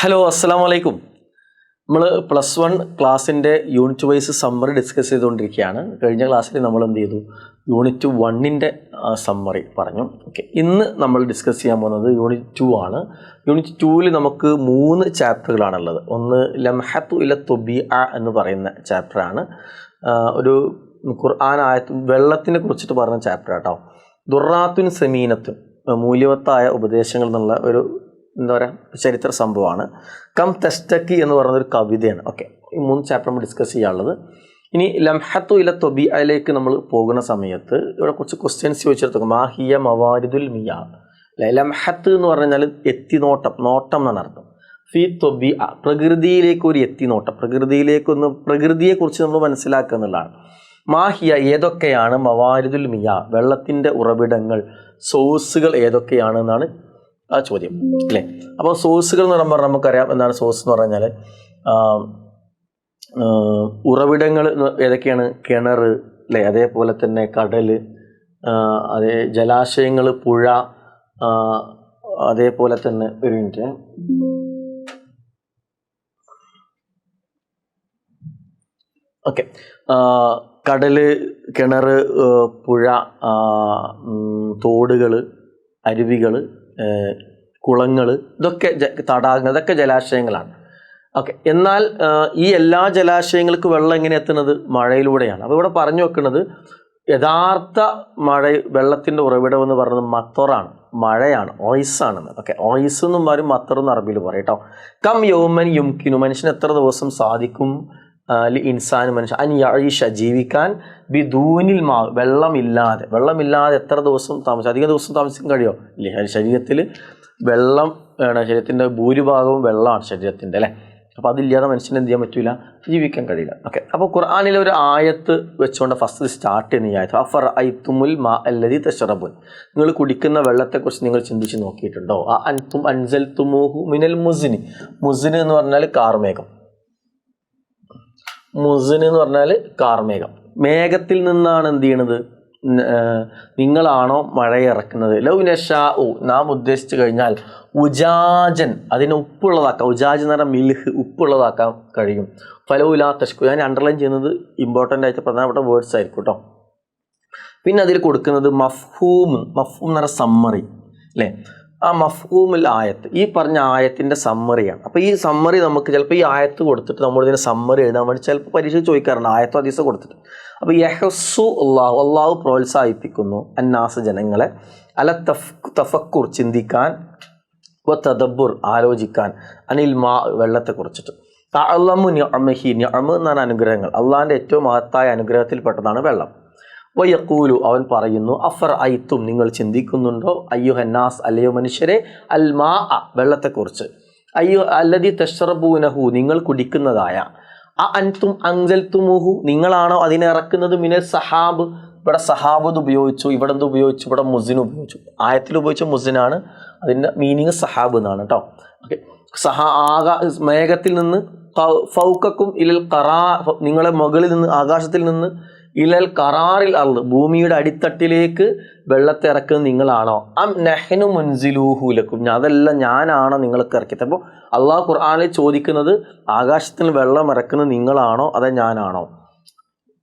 Hello, അസ്സലാമു അലൈക്കും. നമ്മൾ +1 ക്ലാസ്സിൻ്റെ യൂണിറ്റ് വൈസ് സമ്മറി ഡിസ്കസ് ചെയ്തുകൊണ്ടിരിക്കുകയാണ്. കഴിഞ്ഞ ക്ലാസ്സിൽ നമ്മൾ എന്ത് ചെയ്തു? യൂണിറ്റ് 1ൻ്റെ സമ്മറി പറഞ്ഞു. ഓക്കെ, ഇന്ന് നമ്മൾ ഡിസ്കസ് ചെയ്യാൻ പോകുന്നത് യൂണിറ്റ് 2 ആണ്. യൂണിറ്റ് 2ൽ നമുക്ക് 3 ചാപ്റ്ററുകളാണുള്ളത്. ഒന്ന് ലംഹത്തു ഇല തൊബിഅ എന്ന് പറയുന്ന ചാപ്റ്ററാണ്. ഒരു ഖുർആൻ ആയത്ത് വെള്ളത്തിനെ കുറിച്ചിട്ട് പറഞ്ഞ ചാപ്റ്റർ കേട്ടോ. ദുറാത്തുൻ സമീനത്തുൻ, മൂല്യവത്തായ ഉപദേശങ്ങൾ എന്നുള്ള ഒരു എന്താ പറയുക ചരിത്ര സംഭവമാണ്. കം തെസ്റ്റക്കി എന്ന് പറയുന്നൊരു കവിതയാണ്. ഓക്കെ, ഈ 3 ചാപ്റ്റർ നമ്മൾ ഡിസ്കസ് ചെയ്യാനുള്ളത്. ഇനി ലംഹത്തു ഇല തൊബിഅയിലേക്ക് നമ്മൾ പോകുന്ന സമയത്ത് ഇവിടെ കുറച്ച് ക്വസ്റ്റ്യൻസ് ചോദിച്ചെടുത്തു. മാഹിയ മവാരിദുൽ മിയാ. ലംഹത്ത് എന്ന് പറഞ്ഞാൽ എത്തിനോട്ടം, നോട്ടം എന്നാണ് അർത്ഥം. ഫി തൊബിഅ, പ്രകൃതിയിലേക്ക് ഒരു എത്തിനോട്ടം, പ്രകൃതിയെക്കുറിച്ച് നമ്മൾ മനസ്സിലാക്കുക എന്നുള്ളതാണ്. മാഹിയ, ഏതൊക്കെയാണ് മവാരിദുൽ മിയാ, വെള്ളത്തിൻ്റെ ഉറവിടങ്ങൾ, സോഴ്സുകൾ ഏതൊക്കെയാണ് എന്നാണ് ആ ചോദ്യം അല്ലേ. അപ്പോൾ സോഴ്സുകൾ എന്ന് പറയുമ്പോൾ നമുക്കറിയാം എന്താണ് സോഴ്സ് എന്ന് പറഞ്ഞാൽ. ഉറവിടങ്ങൾ ഏതൊക്കെയാണ്? കിണർ അല്ലേ, അതേപോലെ തന്നെ കടൽ, അതേ ജലാശയങ്ങൾ, പുഴ, അതേപോലെ തന്നെ ഒരു മിനിറ്റ്, ഓക്കെ, കടൽ, കിണർ, പുഴ, തോടുകൾ, അരുവികൾ, കുളങ്ങൾ, ഇതൊക്കെ തടാകങ്ങൾ, ഇതൊക്കെ ജലാശയങ്ങളാണ്. ഓക്കെ, എന്നാൽ ഈ എല്ലാ ജലാശയങ്ങൾക്ക് വെള്ളം എങ്ങനെ എത്തുന്നത്? മഴയിലൂടെയാണ്. അപ്പോൾ ഇവിടെ പറഞ്ഞു വെക്കുന്നത് യഥാർത്ഥ വെള്ളത്തിൻ്റെ ഉറവിടം എന്ന് പറയുന്നത് മത്തറാണ്, മഴയാണ്, ഓയിസാണെന്ന്. ഓക്കെ, ഓയിസ് എന്നും പറയും, മത്തർ എന്ന് അറബിയിൽ പറയും കേട്ടോ. കം യൗമൻ യുംകിനു, മനുഷ്യന് എത്ര ദിവസം സാധിക്കും, ഇൻസാൻ മനുഷ്യൻ, അൻ യഈഷ, ജീവിക്കാൻ, ബിദൂനിൽ മാ, വെള്ളമില്ലാതെ എത്ര ദിവസം താമസിക്കും? അധികം ദിവസം താമസിക്കാൻ കഴിയുമോ? ഇല്ല. ശരീരത്തിൽ വെള്ളം വേണം, ശരീരത്തിൻ്റെ ഭൂരിഭാഗവും വെള്ളമാണ് ശരീരത്തിൻ്റെ അല്ലേ. അപ്പോൾ അതില്ലാതെ മനുഷ്യന് എന്ത് ചെയ്യാൻ പറ്റില്ല, ജീവിക്കാൻ കഴിയില്ല. ഓക്കെ, അപ്പോൾ ഖുർആനിലെ ഒരു ആയത്ത് വെച്ചുകൊണ്ട് ഫസ്റ്റ് സ്റ്റാർട്ട് ചെയ്യുന്ന ഈ ആയത്ത്, അഫർ ഐത്തുമുൽ മാ അല്ലദീ തശ്റബൂൻ, നിങ്ങൾ കുടിക്കുന്ന വെള്ളത്തെക്കുറിച്ച് നിങ്ങൾ ചിന്തിച്ച് നോക്കിയിട്ടുണ്ടോ? അൻതും അൻസൽതുമൂഹു മിനൽ മുസ്നി, മുസ്നി എന്ന് പറഞ്ഞാൽ കാർമേഘം, മുസ്നി എന്ന് പറഞ്ഞാൽ കാർമേഘം, മേഘത്തിൽ നിന്നാണ് എന്ത് ചെയ്യണത്? നിങ്ങളാണോ മഴയിറക്കുന്നത്? ലൗ നശാഉ, നാം ഉദ്ദേശിച്ചു കഴിഞ്ഞാൽ, ഉജാജൻ, അതിനെ ഉപ്പുള്ളതാക്കാം. ഉജാജ് എന്ന് പറഞ്ഞാൽ മിൽഹ്, ഉപ്പുള്ളതാക്കാൻ കഴിയും. ഫലൗലാ തഷ്കു, ഞാൻ അണ്ടർലൈൻ ചെയ്യുന്നത് ഇമ്പോർട്ടൻ്റ് ആയിട്ട് പ്രധാനപ്പെട്ട വേർഡ്സ് ആയിരിക്കും കേട്ടോ. പിന്നെ അതിൽ കൊടുക്കുന്നത് മഫ്ഹൂം എന്ന് പറഞ്ഞാൽ സമ്മറി അല്ലേ. ആ മഫ്ഹൂമുൽ ആയത്ത്, ഈ പറഞ്ഞ ആയത്തിൻ്റെ സമ്മറിയാണ്. അപ്പോൾ ഈ സമ്മറി നമുക്ക് ചിലപ്പോൾ ഈ ആയത്ത് കൊടുത്തിട്ട് നമ്മളിതിനെ സമ്മറി എഴുതാൻ വേണ്ടി ചിലപ്പോൾ പരീക്ഷ ചോദിക്കാറുണ്ട്, ആയത്തോ ഹദീസോ കൊടുത്തിട്ട്. അപ്പോൾ യഹസ്സു അള്ളാഹു പ്രോത്സാഹിപ്പിക്കുന്നു അന്നാസ്, ജനങ്ങളെ, അല തഫക്കുർ, ചിന്തിക്കാൻ, തദബ്ബുർ, ആലോചിക്കാൻ, അനിൽ മാ, വെള്ളത്തെക്കുറിച്ചിട്ട്. തഅല്ലമു നിഅമഹി, നിഅമ എന്ന് പറഞ്ഞ അനുഗ്രഹങ്ങൾ, അള്ളാഹിൻ്റെ ഏറ്റവും മഹത്തായ അനുഗ്രഹത്തിൽപ്പെട്ടതാണ് വെള്ളം. വയഖൂലു, അവൻ പറയുന്നു, അഫർ ഐത്തും, നിങ്ങൾ ചിന്തിക്കുന്നുണ്ടോ, അയ്യുഹന്നാസ്, അല്ലയോ മനുഷ്യരെ, അൽ മാ, വെള്ളത്തെക്കുറിച്ച്, അല്ലദീ തശ്റബൂനഹു, നിങ്ങൾ കുടിക്കുന്നതായ, അൻതും അൻസൽതുമൂഹു, നിങ്ങളാണോ അതിനെ ഇറക്കുന്നത്, മിനൽ സഹാബ്, ഇവിടെ സഹാബ് ഉപയോഗിച്ചു, ഇവിടെ എന്ത് ഉപയോഗിച്ചു? ഇവിടെ മുസിൻ ഉപയോഗിച്ചു. ആയത്തിൽ ഉപയോഗിച്ച മുസിനാണ്, അതിൻ്റെ മീനിങ് സഹാബ് എന്നാണ് കേട്ടോ. ഓക്കെ, മേഘത്തിൽ നിന്ന്, ഫൗക്കക്കും ഇലൽ ഖറാ, നിങ്ങളെ മുകളിൽ നിന്ന്, ആകാശത്തിൽ നിന്ന്, ഇലൽ ഖറാറിൽ അർള്, ഭൂമിയുടെ അടിത്തട്ടിലേക്ക് വെള്ളത്തെ ഇറക്കുന്നത് നിങ്ങളാണോ? അം നഹ്നു മുൻസിലൂഹു ലക്കും, അതല്ല ഞാനാണോ നിങ്ങൾക്ക് ഇറക്കിയത്? അപ്പോൾ അള്ളാഹു ഖുർആനിൽ ചോദിക്കുന്നത് ആകാശത്തിൽ വെള്ളം ഇറക്കുന്നത് നിങ്ങളാണോ അതോ ഞാനാണോ?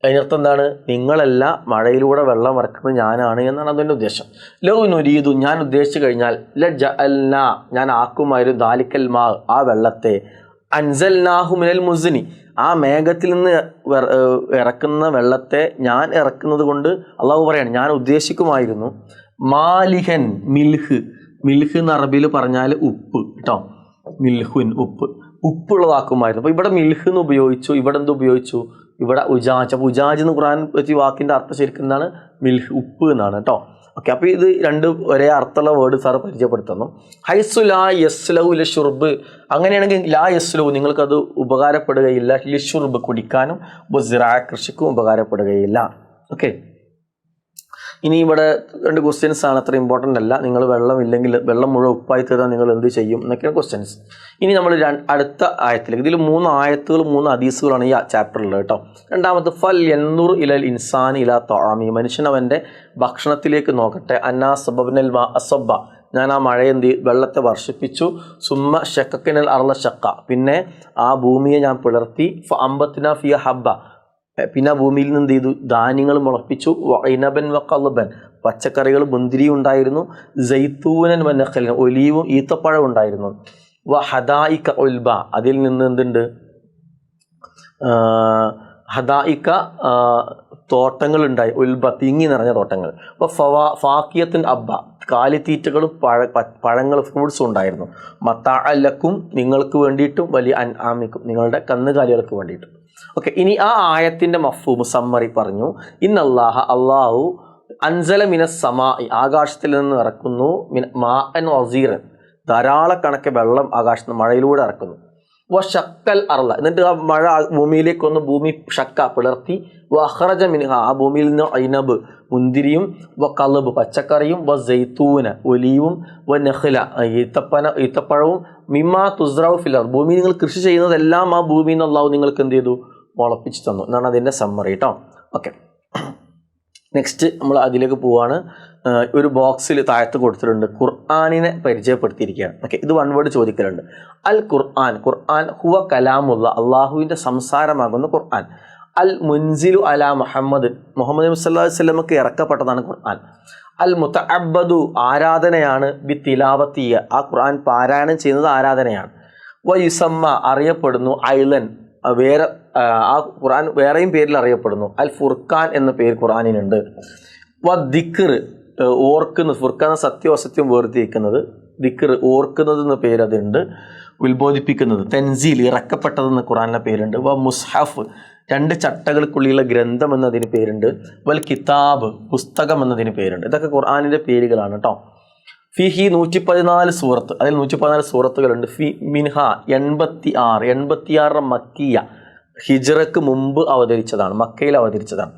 അതിനർത്ഥം എന്താണ്? നിങ്ങളല്ല, മഴയിലൂടെ വെള്ളം ഇറക്കുന്നത് ഞാനാണ് എന്നാണ് അതിൻ്റെ ഉദ്ദേശം. ലൗ നുരീദു, ഞാൻ ഉദ്ദേശിച്ചു കഴിഞ്ഞാൽ, ലജഅൽനാ, ഞാൻ ആക്കുമായിരുന്നു, ദാലിക്കൽ മാ, ആ വെള്ളത്തെ, അൻസൽനാഹു മിനൽ മുസ്നി, ആ മേഘത്തിൽ നിന്ന് ഇറക്കുന്ന വെള്ളത്തെ ഞാൻ ഇറക്കുന്നത് കൊണ്ട് അള്ളാഹു പറയാണ്, ഞാൻ ഉദ്ദേശിക്കുമായിരുന്നു, മാലിഹൻ, മിൽഹ് എന്ന് അറബിയിൽ പറഞ്ഞാൽ ഉപ്പ് കേട്ടോ, മിൽഹുൻ, ഉപ്പുള്ളതാക്കുമായിരുന്നു. അപ്പോൾ ഇവിടെ മിൽഹ് എന്ന് ഉപയോഗിച്ചു, ഇവിടെ എന്ത് ഉപയോഗിച്ചു? ഇവിടെ ഉജാജ്. അപ്പോൾ ഉജാജ് എന്ന് ഖുർആൻ വെച്ച് വാക്കിൻ്റെ അർത്ഥം ശരിക്കും എന്താണ്? മിൽഹ്, ഉപ്പ് എന്നാണ് കേട്ടോ. ഓക്കെ, അപ്പോൾ ഇത് രണ്ട് ഒരേ അർത്ഥമുള്ള വേർഡ് സാറ് പരിചയപ്പെടുത്തുന്നു. ഹൈസു ലാ യസ്ലഹു ലിഷുർബ്, അങ്ങനെയാണെങ്കിൽ ലാ യസ്ലഹു, നിങ്ങൾക്കത് ഉപകാരപ്പെടുകയില്ല, ലിഷുർബ്, കുടിക്കാനും, ബുസ്റാ, കൃഷിക്കും ഉപകാരപ്പെടുകയില്ല. ഓക്കെ, ഇനി ഇവിടെ 2 ക്വസ്റ്റ്യൻസ് ആണ്, അത്ര ഇമ്പോർട്ടൻ്റ് അല്ല. നിങ്ങൾ വെള്ളമില്ലെങ്കിൽ, വെള്ളം മുഴുവൻ ഉപ്പായി തീർന്നാൽ നിങ്ങൾ എന്ത് ചെയ്യും എന്നൊക്കെയാണ് ക്വസ്റ്റ്യൻസ്. ഇനി നമ്മൾ അടുത്ത ആയത്തിലേക്ക്, ഇതിൽ 3 ആയത്തുകൾ 3 ഹദീസുകളാണ് ഈ ചാപ്റ്ററിലുള്ളത് കേട്ടോ. രണ്ടാമത്, ഫൽ യൻദുർ ഇലൽ ഇൻസാൻ ഇലാ തആമി, മനുഷ്യൻ അവൻ്റെ ഭക്ഷണത്തിലേക്ക് നോക്കട്ടെ, അന്നാ സബബ്നൽ മാ അസബ്ബ, ഞാൻ ആ മഴ വെള്ളത്തെ വർഷിപ്പിച്ചു. സുമ്മ ഷക്കക്കിനൽ അർള ഷക്ക, പിന്നെ ആ ഭൂമിയെ ഞാൻ പിളർത്തി. അമ്പത്തിന ഫിയ ഹബ്ബ, പിന്നെ ആ ഭൂമിയിൽ നിന്ന് എന്ത് ചെയ്തു, ധാന്യങ്ങൾ മുളപ്പിച്ചു. ഇനബൻ വഖൽബൻ, പച്ചക്കറികൾ മുന്തിരി ഉണ്ടായിരുന്നു. സൈത്തൂനൻ വനഖലൻ, ഒലീവും ഈത്തപ്പഴം ഉണ്ടായിരുന്നു. ഹദായിക ഉൽബ, അതിൽ നിന്ന് എന്തുണ്ട്, ഹദായിക്ക തോട്ടങ്ങൾ ഉണ്ടായി. ഉൽബ, തിങ്ങി നിറഞ്ഞ തോട്ടങ്ങൾ. അപ്പോൾ ഫാക്കിയത്തിൻ അബ്ബ, കാലിത്തീറ്റകളും പഴങ്ങൾ ഫ്രൂട്ട്സും ഉണ്ടായിരുന്നു. മത്താഅലക്കും, നിങ്ങൾക്ക് വേണ്ടിയിട്ടും, വലിയ അൻആമിക്കും, നിങ്ങളുടെ കന്നുകാലികൾക്ക് വേണ്ടിയിട്ടും. ഓക്കെ, ഇനി ആ ആയത്തിൻ്റെ മഫ്ഹൂം സമ്മറി പറഞ്ഞു. ഇന്നല്ലാഹ, അള്ളാഹു അൻസല മിനസ് സമാഇ, ആകാശത്തിൽ നിന്ന് ഇറക്കുന്നു. മാഅൻ വസീറൻ, ധാരാളക്കണക്ക് വെള്ളം ആകാശത്ത് മഴയിലൂടെ ഇറക്കുന്നു. ഷക്കൽ അർള, എന്നിട്ട് ആ മഴ ഭൂമിയിലേക്ക് വന്ന് ഭൂമി ഷക്ക പിളർത്തി. അഖ്റജ മിൻഹ, ആ ഭൂമിയിൽ നിന്ന് ഐനബ് മുന്തിരിയും, കലബ് പച്ചക്കറിയും, സൈത്തൂന ഒലീവും, നഖ്ല ഈത്തപ്പഴവും, മിമ്മാ തുസ്റഉ ഫിൽ അർദ്, ഭൂമിയിൽ നിങ്ങൾ കൃഷി ചെയ്യുന്നതെല്ലാം ആ ഭൂമിയിൽ നിന്ന് അല്ലാഹു നിങ്ങൾക്ക് എന്ത് ചെയ്തു, മുളപ്പിച്ച് തന്നു എന്നാണ് അതിൻ്റെ സമ്മറി കേട്ടോ. ഓക്കെ, നെക്സ്റ്റ് നമ്മൾ അതിലേക്ക് പോവാണ്. ഒരു ബോക്സിൽ താഴത്ത് കൊടുത്തിട്ടുണ്ട്, ഖുർആനിനെ പരിചയപ്പെടുത്തിയിരിക്കുകയാണ്. ഓക്കെ, ഇത് വൺ വേർഡ് ചോദിക്കലുണ്ട്. അൽ ഖുർആൻ, ഖുർആൻ ഹുവ കലാമുള്ള, അള്ളാഹുവിൻ്റെ സംസാരമാകുന്ന ഖുർആൻ. അൽ മുൻസിലു അല മുഹമ്മദ്, മുഹമ്മദ് നബി സല്ലല്ലാഹു അലൈഹി വസല്ലമക്ക് ഇറക്കപ്പെട്ടതാണ് ഖുർആൻ. അൽ മുതഅബ്ബദു, ആരാധനയാണ്. ബി തിലാവത്തിയ, ആ ഖുർആൻ പാരായണം ചെയ്യുന്നത് ആരാധനയാണ്. വ യുസമ്മ, അറിയപ്പെടുന്നു. ഐലൻ, വേറെ ആ ഖുർആൻ വേറെയും പേരിൽ അറിയപ്പെടുന്നു. അൽ ഫുർഖാൻ എന്ന പേര് ഖുർആനിനുണ്ട്. വ ദിക്ർ, ഓർക്കുന്നത്. ഫുർഖാൻ സത്യം അസത്യം വേർതിരിക്കുന്നത്. ദിക്ർ, ഓർക്കുന്നത് എന്ന പേര് അതുണ്ട്. ഉത്ബോധിപ്പിക്കുന്നത്. തൻസീൽ, ഇറക്കപ്പെട്ടതെന്ന് ഖുർആനിൻ്റെ പേരുണ്ട്. വ മുസ്ഹഫ്, രണ്ട് ചട്ടകൾക്കുള്ളിലുള്ള ഗ്രന്ഥം എന്നതിന് പേരുണ്ട്. വൽ കിതാബ്, പുസ്തകം എന്നതിന് പേരുണ്ട്. ഇതൊക്കെ ഖുർആനിൻ്റെ പേരുകളാണ് കേട്ടോ. ഫിഹി 114 സൂറത്ത്, അതിൽ 114 സൂറത്തുകളുണ്ട്. ഫി മിൻഹ 86 മക്കിയ, ഹിജ്റക്ക് മുമ്പ് അവതരിച്ചതാണ്, മക്കയിൽ അവതരിച്ചതാണ്,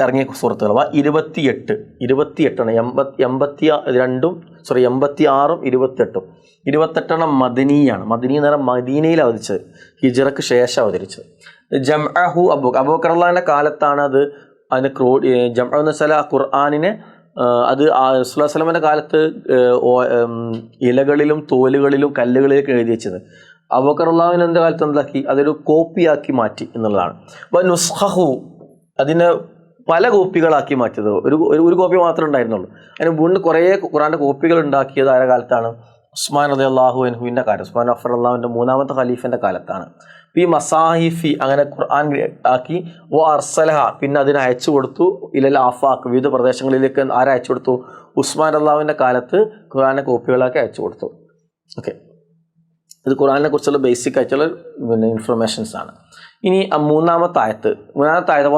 ഇറങ്ങിയ സൂറത്തുകൾ. 28 86ഉം 28. 28 മദനിയാണ്. മദനി എന്ന് പറഞ്ഞാൽ മദീനയിൽ അവതരിച്ചത്, ഹിജ്റക്ക് ശേഷം അവതരിച്ചത്. ജംഅഹു അബൂബക്കർ റളിയല്ലാഹുവിൻ്റെ കാലത്താണ് അത്. അതിന് ജംഅ എന്ന് വെച്ചാൽ ആ ഖുർആനിനെ അത് റസൂലുള്ളാഹി സ്വല്ലല്ലാഹു അലൈഹി വസല്ലമയുടെ കാലത്ത് ഇലകളിലും തോലുകളിലും കല്ലുകളിലേക്ക് എഴുതി വെച്ചത്. അബൂബക്കർ റളിയല്ലാഹുവിൻ്റെ കാലത്ത് എന്താക്കി, അതൊരു കോപ്പിയാക്കി മാറ്റി എന്നുള്ളതാണ്. വ നുസ്ഖഹു, അതിനെ പല കോപ്പികളാക്കി മാറ്റിയത്. ഒരു കോപ്പി മാത്രമേ ഉണ്ടായിരുന്നുള്ളൂ. അതിന് വീണ്ടും കുറേ ഖുർആൻ്റെ കോപ്പികൾ ഉണ്ടാക്കിയത് ആരുടെ കാലത്താണ്? ഉസ്മാൻ റളിയല്ലാഹു അൻഹുവിൻ്റെ കാലം, ഉസ്മാൻ റളിയല്ലാഹുവിൻ്റെ മൂന്നാമത്തെ ഖലീഫിൻ്റെ കാലത്താണ്. ഈ മസാഹിഫി, അങ്ങനെ ഖുർആൻ ആക്കി. ഓ അർസലഹ, പിന്നെ അതിനെ അയച്ചു കൊടുത്തു. ഇലൽ ആഫാഖ്, വിവിധ പ്രദേശങ്ങളിലേക്ക് ആരയച്ചു കൊടുത്തു? ഉസ്മാൻ റളിയല്ലാഹുവിൻ്റെ കാലത്ത് ഖുർആനെ കോപ്പികളാക്കി അയച്ചു കൊടുത്തു. ഓക്കെ, ഇത് ഖുർആനെ കുറിച്ചുള്ള ബേസിക് ആയിട്ടുള്ള ഇൻഫർമേഷൻസ് ആണ്. ഇനി മൂന്നാമത്തെ ആയത്ത്,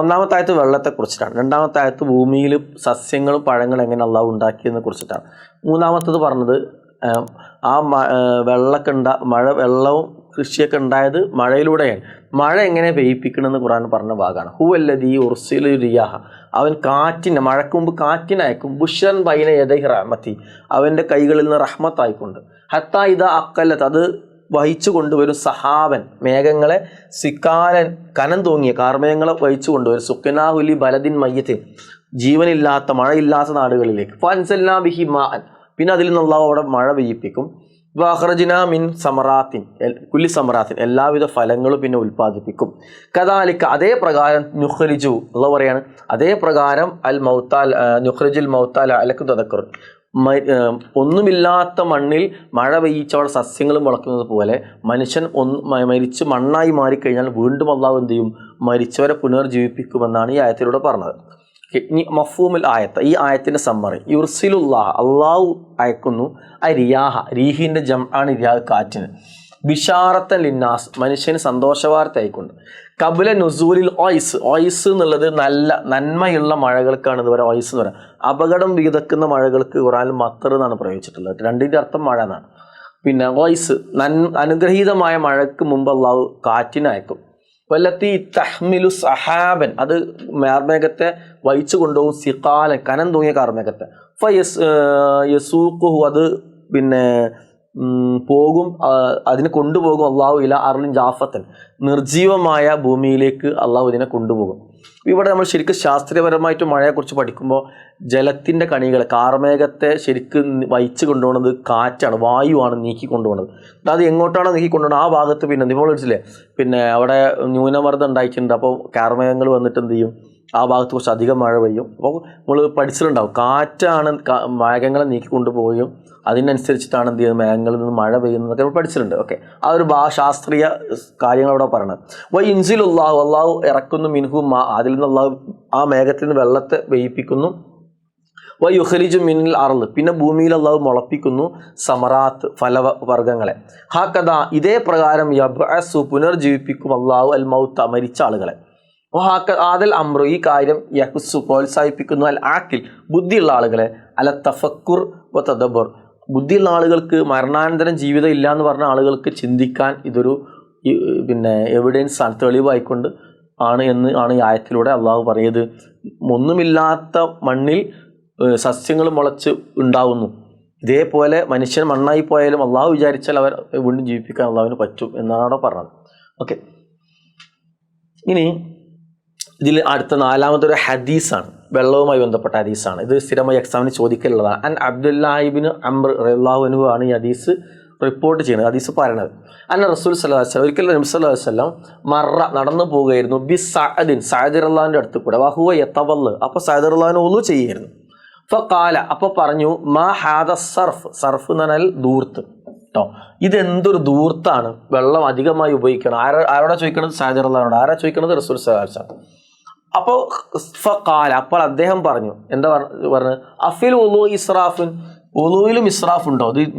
ഒന്നാമത്തെ ആയത്ത് വെള്ളത്തെക്കുറിച്ചിട്ടാണ്. രണ്ടാമത്തെ ആയത്ത് ഭൂമിയിൽ സസ്യങ്ങളും പഴങ്ങളും എങ്ങനെ അള്ളാഹു ഉണ്ടാക്കിയതിനെ കുറിച്ചിട്ടാണ്. മൂന്നാമത്തത് പറഞ്ഞത് ആ വെള്ളവും കൃഷിയൊക്കെ ഉണ്ടായത് മഴയിലൂടെയാണ്. മഴ എങ്ങനെ പെയ്യിപ്പിക്കണമെന്ന് ഖുർആൻ പറഞ്ഞ ഭാഗമാണ്. ഹുവല്ലദീ ഉർസിലു റിയാഹ, അവൻ കാറ്റിനെ, മഴക്ക് മുമ്പ് കാറ്റിനയക്കും. ബുഷ്റൻ ബൈന യദൈഹി റഹ്മത്തി, അവൻ്റെ കൈകളിൽ നിന്ന് റഹ്മത്തായിക്കൊണ്ട്. ഹത്താ ഇദാ അഖലത്ത്, അത് വഹിച്ചു കൊണ്ടുവരും. സഹാബൻ, മേഘങ്ങളെ. സിക്കാലൻ, കനം തൂങ്ങിയ കാർമേഘങ്ങളെ വഹിച്ചു കൊണ്ടുവരും. സുക്കനാഹുലി ബലദിൻ മയ്യത്തിൻ, ജീവനില്ലാത്ത മഴയില്ലാത്ത നാടുകളിലേക്ക്. ഫൻസൽനാ ബിഹി മാഅൻ, പിന്നെ അതിൽ നിന്ന് അല്ലാഹു അവിടെ മഴ പെയ്യിപ്പിക്കും. വഅഖ്റജ്നാ മിൻ സമറാത്തിൻ, കുല്ലി സമറാത്തിൻ, എല്ലാവിധ ഫലങ്ങളും പിന്നെ ഉൽപ്പാദിപ്പിക്കും. കദാലിക, അതേ പ്രകാരം. നുഖ്രിജു, അല്ലാഹു പറയാണ്, അതേ പ്രകാരം. അൽ മൗത്താൽ നുഖ്രിജുൽ മൗത്താൽ അലക്കും തദക്കർ, ഒന്നുമില്ലാത്ത മണ്ണിൽ മഴ പെയ്യിച്ചവിടെ സസ്യങ്ങൾ മുളക്കുന്നത് പോലെ മനുഷ്യൻ മരിച്ച് മണ്ണായി മാറിക്കഴിഞ്ഞാൽ വീണ്ടും അല്ലാഹു എന്ത് ചെയ്യും? മരിച്ചവരെ പുനർജീവിപ്പിക്കുമെന്നാണ് ഈ ആയത്തിലൂടെ പറഞ്ഞത്. ഇനി മഫ്ഹൂമുൽ ആയത്ത്, ഈ ആയത്തിൻ്റെ സമ്മറി. യുർസിലുല്ലാഹ്, അള്ളാഹു അയക്കുന്നു. റിയാഹ, റീഹിൻ്റെ ജംആണ് റിയാഹ്, കാറ്റിന്. ബിഷാറത്തൻ ലിന്നാസ്, മനുഷ്യന് സന്തോഷവാർത്ത ആയിക്കൊണ്ട്. കബുല നുസൂലിൽ ഓയിസ് എന്നുള്ളത് നന്മയുള്ള മഴകൾക്കാണ് ഇതുവരെ ഓയിസ് എന്ന് പറയുക. അപകടം വിതക്കുന്ന മഴകൾക്ക് ഖുർആനിൽ മത്തർ എന്നാണ് പ്രയോഗിച്ചിട്ടുള്ളത്. രണ്ടിൻ്റെ അർത്ഥം മഴ എന്നാണ്. പിന്നെ ഓയിസ്, അനുഗ്രഹീതമായ മഴയ്ക്ക് മുമ്പ് അള്ളാഹു കാറ്റിനെ അയക്കും. വല്ലത്തി തഹ്മിലു സഹാബൻ, അത് കാർമേഘത്തെ വഹിച്ചു കൊണ്ടുപോകും. സിഖാലൻ, കനം തൂങ്ങിയ കാർമേഘത്തെ. യസൂഖുഹു, അത് പിന്നെ പോകും, അതിനെ കൊണ്ടുപോകും അള്ളാഹു ഇല അർലിൻ ജാഫത്തൻ, നിർജീവമായ ഭൂമിയിലേക്ക് അള്ളാഹു ഇതിനെ കൊണ്ടുപോകും. ഇവിടെ നമ്മൾ ശരിക്കും ശാസ്ത്രീയപരമായിട്ട് മഴയെക്കുറിച്ച് പഠിക്കുമ്പോൾ ജലത്തിൻ്റെ കണികൾ, കാർമേഘത്തെ ശരിക്കും വഹിച്ച് കൊണ്ടുപോകുന്നത് കാറ്റാണ്, വായുവാണ് നീക്കി കൊണ്ടുപോകുന്നത്. അത് എങ്ങോട്ടാണോ നീക്കി കൊണ്ടുപോകുന്നത് ആ ഭാഗത്ത് പിന്നെ നിങ്ങൾ വിളിച്ചില്ലേ, പിന്നെ അവിടെ ന്യൂനമർദ്ദം ഉണ്ടായിട്ടുണ്ട്. അപ്പോൾ കാർമേഘങ്ങൾ വന്നിട്ട് എന്ത് ചെയ്യും, ആ ഭാഗത്ത് കുറച്ച് അധികം മഴ പെയ്യും. അപ്പോൾ നമ്മൾ പഠിച്ചിട്ടുണ്ടാവും, കാറ്റാണ് മേഘങ്ങളെ നീക്കി കൊണ്ടുപോവുകയും അതിനനുസരിച്ചിട്ടാണ് എന്ത് ചെയ്യുന്നത് മേഘങ്ങളിൽ നിന്ന് മഴ പെയ്യുന്നതൊക്കെ നമ്മൾ പഠിച്ചിട്ടുണ്ട്. ഓക്കെ, ആ ഒരു ശാസ്ത്രീയ കാര്യങ്ങൾ അവിടെ പറയണത്. ഇൻസിലുള്ളാഹു, അള്ളാഹു ഇറക്കുന്നു, മിൻഹു മാ, അതിൽ നിന്ന് അള്ളാഹു ആ മേഘത്തിൽ നിന്ന് വെള്ളത്തെ പെയ്യിപ്പിക്കുന്നു. യുഖ്രിജു മിനൽ അർള്, പിന്നെ ഭൂമിയിൽ അള്ളാഹു മുളപ്പിക്കുന്നു സമറാത്ത്, ഫലവർഗ്ഗങ്ങളെ. ഹാക്കഥ, ഇതേ പ്രകാരം യബ്അസു, പുനർജീവിപ്പിക്കും അള്ളാഹു അൽ മൗത്ത, മരിച്ച ആളുകളെ. ആദൽ അമ്രു, ഈ കാര്യം യഹ്സു, പ്രോത്സാഹിപ്പിക്കുന്നു അൽ ആക്കിൽ, ബുദ്ധിയുള്ള ആളുകളെ, അല തഫക്കുർ വ തദബ്ബുർ, ബുദ്ധിയുള്ള ആളുകൾക്ക് മരണാനന്തരം ജീവിതം ഇല്ല എന്ന് പറഞ്ഞ ആളുകൾക്ക് ചിന്തിക്കാൻ ഇതൊരു പിന്നെ എവിഡൻസ് ആണ്, തെളിവായിക്കൊണ്ട് ആണ് എന്ന് ആണ് ഈ ആയത്തിലൂടെ അള്ളാഹു പറയുന്നത്. ഒന്നുമില്ലാത്ത മണ്ണിൽ സസ്യങ്ങൾ മുളച്ച് ഉണ്ടാവുന്നു, ഇതേപോലെ മനുഷ്യൻ മണ്ണായി പോയാലും അള്ളാഹു വിചാരിച്ചാൽ അവർ വീണ്ടും ജീവിപ്പിക്കാൻ അള്ളാഹുവിന് പറ്റും എന്നാണ് അവിടെ പറഞ്ഞത്. ഓക്കെ, ഇനി ഇതിൽ അടുത്ത നാലാമത്തെ ഒരു ഹദീസാണ്, വെള്ളവുമായി ബന്ധപ്പെട്ട ഹദീസാണ്. ഇത് സ്ഥിരമായി എക്സാമിന് ചോദിക്കലുള്ളതാണ്. അൻ അബ്ദുല്ലാഹിബിൻ അംർ റളിയല്ലാഹു അൻഹു ആണ് ഈ ഹദീസ് റിപ്പോർട്ട് ചെയ്യുന്നത്. ഹദീസ് പറയണത് അന്ന റസൂൽ സല്ലല്ലാഹു അലൈഹി വസല്ലം, ഒരിക്കൽ നബി സല്ലല്ലാഹു അലൈഹി വസല്ലം മറ, നടന്നു പോവുകയായിരുന്നു, ബി സഅദിൻ, സഅദ് റളിയല്ലാഹുവിൻ്റെ അടുത്ത് കൂടെ, വഹുവ യതവല്ല, അപ്പോൾ സഅദ് റളിയല്ലാഹു വുളു ചെയ്യായിരുന്നു. ഫഖാല, അപ്പോൾ പറഞ്ഞു, മാ ഹാദ സർഫ്, സർഫ് എന്ന് പറഞ്ഞാൽ ദൂർത്ത് കേട്ടോ, ഇതെന്തൊരു ദൂർത്താണ്, വെള്ളം അധികമായി ഉപയോഗിക്കണം. ആരോടാ ചോദിക്കണത്? സഅദ് റളിയല്ലാഹുവിനോട്. ആരാ ചോദിക്കണത്? റസൂൽ സല്ലല്ലാഹു അലൈഹി വസല്ലം. അപ്പോൾ ഫഖാല, അപ്പോൾ അദ്ദേഹം പറഞ്ഞു, എന്താ പറഞ്ഞത്? അഫിൽ ഉളു ഇസ്രാഫുൻ, ഉളുവിലും ഇസ്രാഫ് ഉണ്ടോ? ഇത്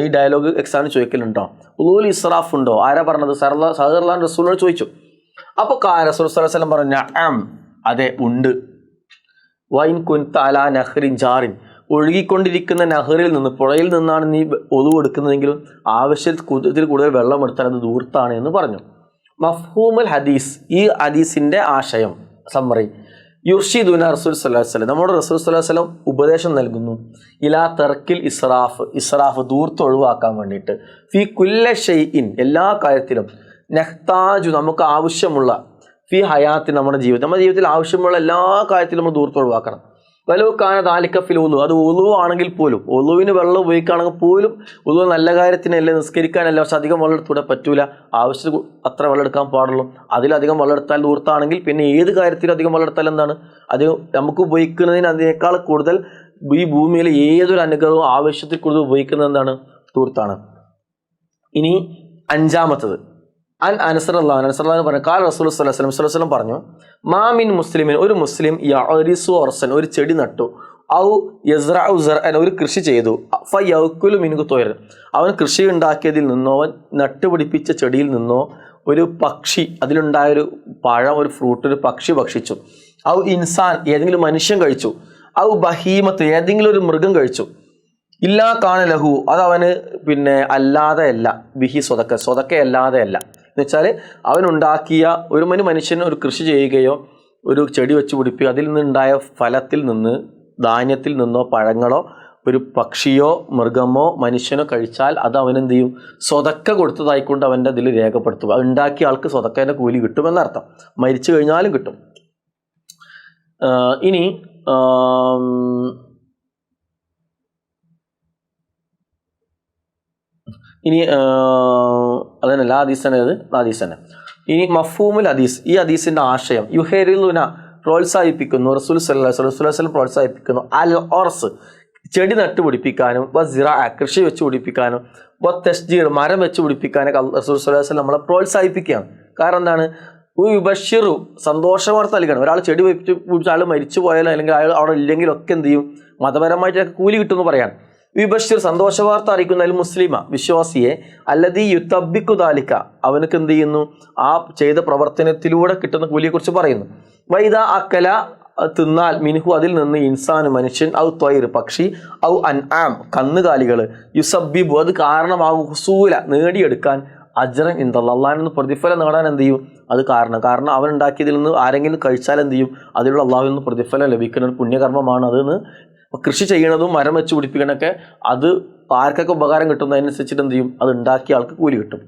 ഈ ഡയലോഗ് എക്സാമിന് ചോദിക്കലുണ്ടോ? ഉളുവിൽ ഇസ്രാഫ് ഉണ്ടോ? ആരാ പറഞ്ഞത്? സല്ലല്ലാഹു റസൂലിനോട് ചോദിച്ചു. അപ്പോൾ റസൂൽ സല്ലല്ലാഹു അലൈഹി വസല്ലം പറഞ്ഞു, നഅം, അതെ ഉണ്ട്. വൈൻ കുൻത അലാ നഹ്റിൻ ജാറിൻ, ഒഴുകിക്കൊണ്ടിരിക്കുന്ന നഹറിൽ നിന്ന്, പുഴയിൽ നിന്നാണ് നീ ഒളു എടുക്കുന്നതെങ്കിലും ആവശ്യത്തിൽ കൂടുതൽ വെള്ളം എടുത്താൽ അത് ദൂർത്താണ് എന്ന് പറഞ്ഞു. മഫ്ഹൂമുൽ ഹദീസ്, ഈ ഹദീസിൻ്റെ ആശയം, സമ്മറി, യുർഷിദുന റസൂൽ സല്ലല്ലാഹു അലൈഹി വസല്ലം, നമ്മുടെ റസൂൽ സല്ലല്ലാഹു അലൈഹി വസല്ലം ഉപദേശം നൽകുന്നു, ഇലാ തർക്കിൽ ഇസ്രാഫ്, ഇസ്രാഫ് ദൂർത്ത് ഒഴിവാക്കാൻ വേണ്ടിയിട്ട്, ഫി കുല്ല ഷൈഇൻ, എല്ലാ കാര്യത്തിലും, നഹ്താജു, നമുക്ക് ആവശ്യമുള്ള, ഫി ഹയാത്തി, നമ്മുടെ ജീവിതത്തിൽ ആവശ്യമുള്ള എല്ലാ കാര്യത്തിലും നമ്മൾ ദൂർത്ത് ഒഴിവാക്കണം. വലോ കാന ദാലിക ഫിൽ ഉളു, അത് ഉളു ആണെങ്കിൽ പോലും, ഉളുവിന് വെള്ളം ഉപയോഗിക്കുകയാണെങ്കിൽ പോലും, ഉളു നല്ല കാര്യത്തിനല്ലേ, നിസ്കരിക്കാനല്ല, പക്ഷെ അധികം വെള്ളം എടുത്തൂടെ പറ്റൂല, ആവശ്യത്തിന് അത്ര വെള്ളം എടുക്കാൻ പാടുള്ളൂ. അതിലധികം വെള്ളം എടുത്താൽ ദൂർത്താണെങ്കിൽ പിന്നെ ഏത് കാര്യത്തിലും അധികം വെള്ളം എടുത്താൽ എന്താണ്, അത് നമുക്ക് ഉപയോഗിക്കുന്നതിന് അതിനേക്കാൾ കൂടുതൽ ഈ ഭൂമിയിലെ ഏതൊരു അനുഗ്രഹവും ആവശ്യത്തിൽ കൂടുതൽ ഉപയോഗിക്കുന്നത് എന്താണ്? ദൂർത്താണ്. ഇനി അഞ്ചാമത്തത്, അൻ അനസ് റളിയല്ലാഹു പറഞ്ഞു, ഖാല റസൂൽ സല്ലല്ലാഹു അലൈഹി വസല്ലം പറഞ്ഞു, മാ മിൻ മുസ്ലിമിൻ, ഒരു മുസ്ലിം, യഅരിസു അർസൻ, ഒരു ചെടി നട്ടു, ഔ യസ്റഉ സർഅൻ, ഒരു കൃഷി ചെയ്തു, ഫയഅകുലു മിൻഹു ത്വയ്ർ, അവൻ കൃഷി ഉണ്ടാക്കിയതിൽ നിന്നോ, അവൻ നട്ടുപിടിപ്പിച്ച ചെടിയിൽ നിന്നോ ഒരു പക്ഷി, അതിലുണ്ടായൊരു പഴം, ഒരു ഫ്രൂട്ട്, ഒരു പക്ഷി ഭക്ഷിച്ചു, ഔ ഇൻസാൻ, ഏതെങ്കിലും മനുഷ്യൻ കഴിച്ചു, ഔ ബഹീമത്ത്, ഏതെങ്കിലും ഒരു മൃഗം കഴിച്ചു, ഇല്ലാ കാന ലഹു, അതവന് പിന്നെ അല്ലാതെ അല്ല, ബിഹി സ്വതക്ക അല്ലാതെ അല്ല, എന്ന് വെച്ചാൽ അവനുണ്ടാക്കിയ ഒരു മനുഷ്യന് ഒരു കൃഷി ചെയ്യുകയോ ഒരു ചെടി വെച്ച് പിടിപ്പിക്കുകയോ അതിൽ നിന്നുണ്ടായ ഫലത്തിൽ നിന്ന്, ധാന്യത്തിൽ നിന്നോ പഴങ്ങളോ ഒരു പക്ഷിയോ മൃഗമോ മനുഷ്യനോ കഴിച്ചാൽ അത് അവനെന്ത് ചെയ്യും? സ്വതക്ക കൊടുത്തതായിക്കൊണ്ട് അവൻ്റെ അതിൽ രേഖപ്പെടുത്തും. അത് ഉണ്ടാക്കിയ ആൾക്ക് സ്വതക്കേൻ്റെ കൂലി കിട്ടുമെന്നർത്ഥം, മരിച്ചു കഴിഞ്ഞാലും കിട്ടും. ഇനി അതന്നല്ല ഹദീസ് തന്നെ, അത് ഹദീസ് തന്നെ. ഇനി മഫ്ഹൂമുൽ ഹദീസ്, ഈ ഹദീസിൻ്റെ ആശയം, യുഹരിലുന, പ്രോത്സാഹിപ്പിക്കുന്നു, റസൂൽ സല്ലല്ലാഹു അലൈഹി വസല്ലം പ്രോത്സാഹിപ്പിക്കുന്നു, അൽ ഒർസ്, ചെടി നട്ടുപിടിപ്പിക്കാനും, സിറാ, കൃഷി വെച്ച് പിടിപ്പിക്കാനും, തസ്ജീർ, മരം വെച്ച് പിടിപ്പിക്കാനൊക്കെ റസൂൽ സല്ലല്ലാഹു അലൈഹി വസല്ലം നമ്മളെ പ്രോത്സാഹിപ്പിക്കുകയാണ്. കാരണം എന്താണ്? യുബശ്ശിറു, സന്തോഷ വാർത്ത നൽകണം. ഒരാൾ ചെടി വെച്ച് പിടിച്ച ആൾ മരിച്ചു പോയാലും അല്ലെങ്കിൽ അയാൾ അവിടെ ഇല്ലെങ്കിലൊക്കെ എന്ത് ചെയ്യും? മതപരമായിട്ടൊക്കെ കൂലി കിട്ടുമെന്ന് പറയാം. വിബഷിർ, സന്തോഷ വാർത്ത അറിയിക്കുന്ന അൽ മുസ്ലിമ, വിശ്വാസിയെ, അല്ലദീ യുതബ്ബിക്കു ദാലിക, അവനക്ക് എന്ത് ചെയ്യുന്നു? ആ ചെയ്ത പ്രവർത്തനത്തിലൂടെ കിട്ടുന്ന കൂലിയെക്കുറിച്ച് പറയുന്നു. വൈദ അക്കല, തിന്നാൽ, മിൻഹു, അതിൽ നിന്ന്, ഇൻസാന്, മനുഷ്യൻ, ഔ ത്വയ്ർ, പക്ഷി, ഔ അൻആം, കന്നുകാലികൾ, യുസബ്ബിബു, അത് കാരണമാകും, ഹുസൂല, നേടിയെടുക്കാൻ, അജ്റൻ ഇൻദല്ലാഹ്, അള്ളാഹിൽ നിന്ന് പ്രതിഫലം നേടാൻ എന്ത് ചെയ്യും? അത് കാരണം അവൻ ഉണ്ടാക്കിയതിൽ നിന്ന് ആരെങ്കിലും കഴിച്ചാൽ എന്ത് ചെയ്യും? അതിലുള്ള അള്ളാഹുവിൽ നിന്ന് പ്രതിഫലം ലഭിക്കുന്ന ഒരു പുണ്യകർമ്മമാണ് അതെന്ന് കൃഷി ചെയ്യണതും മരം വെച്ച് പിടിപ്പിക്കണമൊക്കെ അത് ആർക്കൊക്കെ ഉപകാരം കിട്ടുന്നതിനനുസരിച്ചിട്ട് എന്ത് ചെയ്യും, അത് ഉണ്ടാക്കിയ ആൾക്ക് കൂലി കിട്ടും.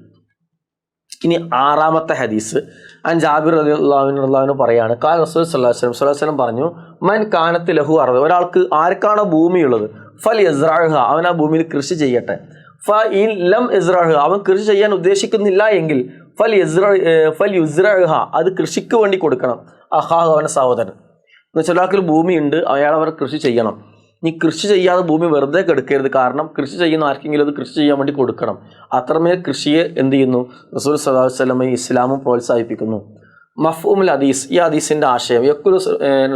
ഇനി 6ാമത്തെ ഹദീസ് അൻ ജാബിർ റളിയല്ലാഹു പറയാണ്, കാല റസൂൽ സല്ലല്ലാഹു അലൈഹി വസല്ലം പറഞ്ഞു, മൻ കാനത്ത് ലഹു അർദ്, ഒരാൾക്ക് ആർക്കാണോ ഭൂമിയുള്ളത്, ഫൽ യസ്റഅഹ, അവൻ ആ ഭൂമിയിൽ കൃഷി ചെയ്യട്ടെ. ഫ ഇൻ ലം യസ്റഅഹ, അവൻ കൃഷി ചെയ്യാൻ ഉദ്ദേശിക്കുന്നില്ല എങ്കിൽ ഫൽ യുസ്റഅഹ, അത് കൃഷിക്ക് വേണ്ടി കൊടുക്കണം. അഹാഹ്, അവൻ്റെ സഹോദരൻ. എന്ന് വെച്ചാൽ ഒരാൾക്ക് ഭൂമിയുണ്ട്, അയാൾ അവർ കൃഷി ചെയ്യണം. നീ കൃഷി ചെയ്യാതെ ഭൂമി വെറുതെ കെടുക്കരുത്, കാരണം കൃഷി ചെയ്യുന്ന ആർക്കെങ്കിലും അത് കൃഷി ചെയ്യാൻ വേണ്ടി കൊടുക്കണം. അത്രമേൽ കൃഷിയെ എന്ത് ചെയ്യുന്നു റസൂൽ സല്ലല്ലാഹു അലൈഹി വസല്ലം ഇസ്ലാമും പ്രോത്സാഹിപ്പിക്കുന്നു. മഫ്ഹൂമുൽ ഹദീസ്, ഈ ഹദീസിൻ്റെ ആശയം, യഖുലു